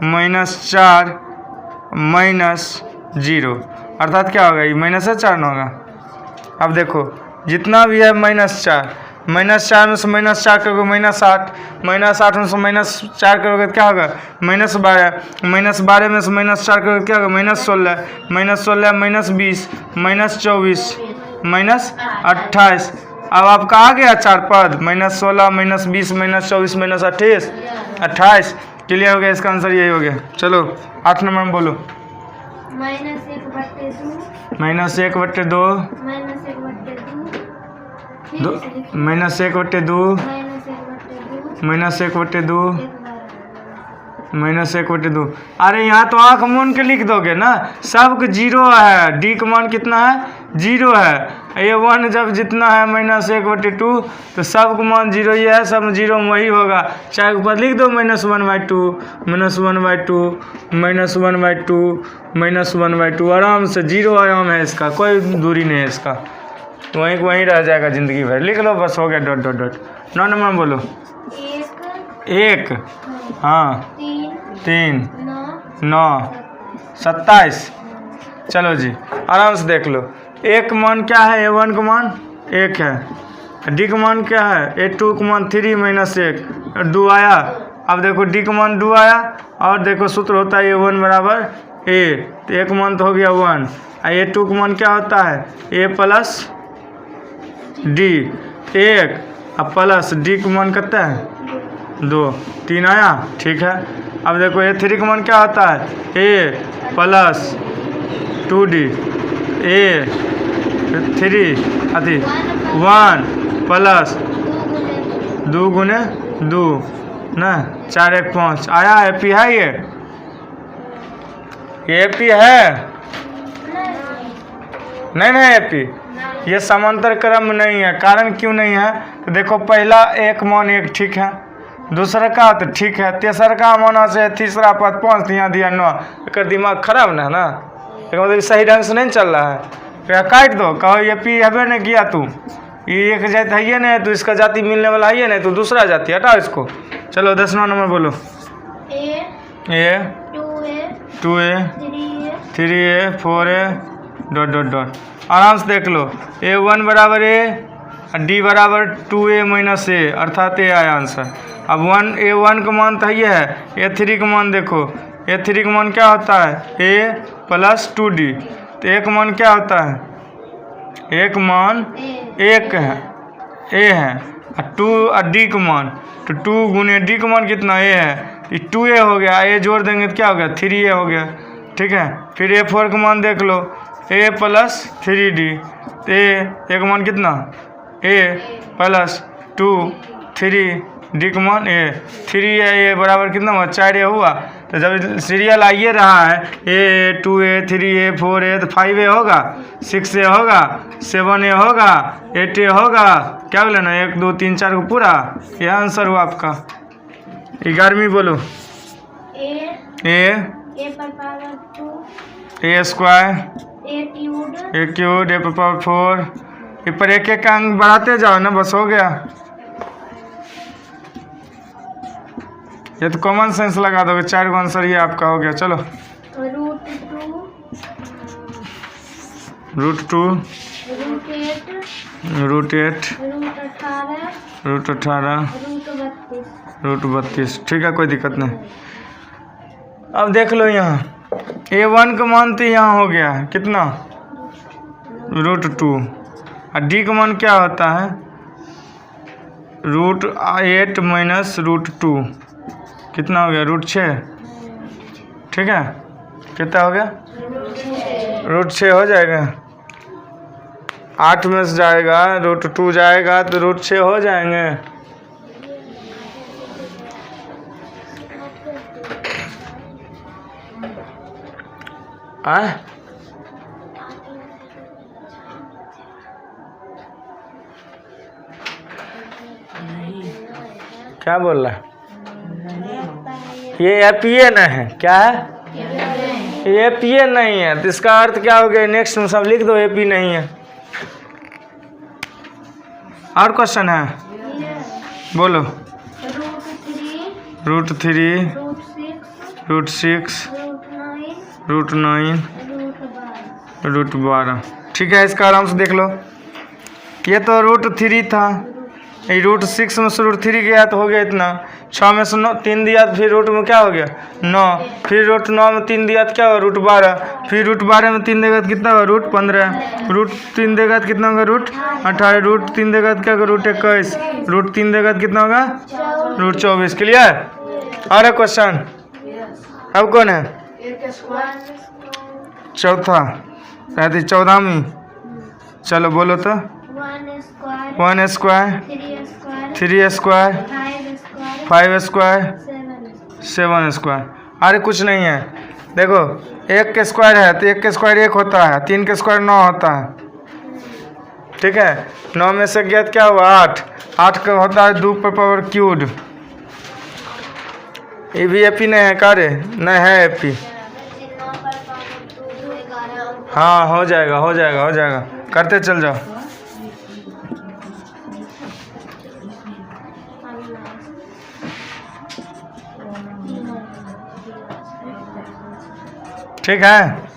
-4 - 0, अर्थात क्या होगा? ये -4 ना होगा। अब देखो जितना भी है -4 में से -4 करोगे -8, -8 में से -4 करोगे तो क्या होगा? -12, -12 में से -4 करोगे क्या होगा? -16, -16 -20 -24 -28। अब आपका आ गया 4 पद, -16 -20 -24 -28। क्लियर हो गया? इसका आंसर यही हो गया। चलो 8 नंबर में बोलो। -1/2 -1/2 -1/2। अरे यहाँ तो आँख मून के लिख दोगे ना, सब 0 है। D का मान कितना है? 0 है। ये 1 जब जितना है -1/2 तो सब का मान 0 ही है, सब 0 वही होगा। चाहे ऊपर लिख दो -1/2 -1/2 -1/2 आराम से 0 आयाम है इसका, कोई दूरी नहीं है इसका, वहीं रह जाएगा ज़िंदगी भर। लिख लो बस, हो गया डॉट डॉट डॉट। 9 नंबर बोलो। 1 हाँ 3 9 27। चलो जी आराम से देख लो। A का मान क्या है, A1 का मान 1 है, D का मान क्या है, A2 का मान 3 - 1 2 आया। अब देखो D का मान 2 आया, और देखो सूत्र होता है A1 बराबर A, तो A का मान तो हो गया 1, A2 का मान क्या होता है A + D 1, अब प्लस D का मान कितना है 2 3 आया, ठीक है। अब देखो A3 का मान क्या होता है A + 2D A 3 अति 1 + 2 × 2 ना 4 1 5 आया। AP है ये AP है नहीं AP, ये समांतर क्रम नहीं है। कारण क्यों नहीं है, तो देखो पहला एक मान 1 ठीक है, दूसरा का तो ठीक है, तीसरा का माना से तीसरा पद 5 यहाँ दिया 9, एक दिमाग खराब ना है ना, मतलब सही ढंग से नहीं चल रहा है। क्या काट दो, कहो ये पी हबे नहीं किया तू, ये एक जाति है नहीं, तो इसका जाति मिलने वाला है नहीं, तो दूसरा जाति हटाओ इसको। चलो 10वां नंबर बोलो। A 2A 3A 4A dot dot dot. आराम से देख लो। A1 बराबर A, D बराबर 2A - A, अर्थात A आया आंसर। अब A1 का मान तो ये है, A3 का मान देखो, A3 का मान क्या होता है A + 2D, तो A का मान क्या होता है, A का मान 1 है A है, और 2 और D का मान, तो 2 × D का मान कितना A है, ये 2A हो गया, A जोड़ देंगे तो क्या हो गया 3A हो गया, ठीक है। फिर A4 का मान देख लो A + 3D, तो A का मान कितना A + 2 3D का मान A 3A, ये बराबर कितना हुआ 4A हुआ। तो जब सीरियल आइए रहा है A 2A 3A 4A, तो 5A होगा, 6A होगा, 7A होगा, 8A होगा, क्या बोले ना 1 2 3 4 को पूरा, यह आंसर हुआ आपका। 11वीं बोलो। A square A cube A / 4, इस पर एक एक अंक बढ़ाते जाओ ना, बस हो गया। ये तो कॉमन सेंस लगा दोगे, 4 का आंसर ये आपका हो गया। चलो √2 √8 √18 √32, ठीक है, कोई दिक्कत नहीं। अब देख लो यहाँ A1 का मान तो यहाँ हो गया कितना √2, और D का मान क्या होता है √8 - √2, कितना हो गया √6, ठीक है। कितना हो गया √6 हो जाएगा, 8 में से जाएगा √2 जाएगा तो √6 हो जाएंगे। क्या बोल रहा है, ये एपीए नहीं है, क्या है ये एपीए नहीं है, तो इसका अर्थ क्या हो गया, नेक्स्ट में सब लिख दो एपी नहीं है। और क्वेश्चन है बोलो। √3 √6 √9 √12, ठीक है। इसका आराम से देख लो, ये तो √3 था, ये √6 में से √3 गया तो हो गया इतना, 6 में से 3 दिया तो फिर रूट में क्या हो गया 9, फिर √9 में 3 दिया तो क्या हुआ √12, फिर √12 में 3 देगा तो कितना होगा √15, √3 देगा तो कितना होगा √18, √3 देगा तो क्या होगा √21, √3 देगा तो कितना होगा √24। क्लियर। और क्वेश्चन अब कौन है चौथा, 14वीं। चलो बोलो तो 1 स्क्वायर 3 स्क्वायर 5 स्क्वायर 7 स्क्वायर। अरे कुछ नहीं है, देखो 1 के स्क्वायर है तो 1 के स्क्वायर 1 होता है, 3 के स्क्वायर 9 होता है, ठीक है। 9 में से ज्ञात क्या हुआ 8। 8 का होता है 2 पर पावर क्यूब। ये भी एपी नहीं है का रे? नहीं है एपी। हाँ हो जाएगा हो जाएगा हो जाएगा, करते चल जाओ। ठीक है।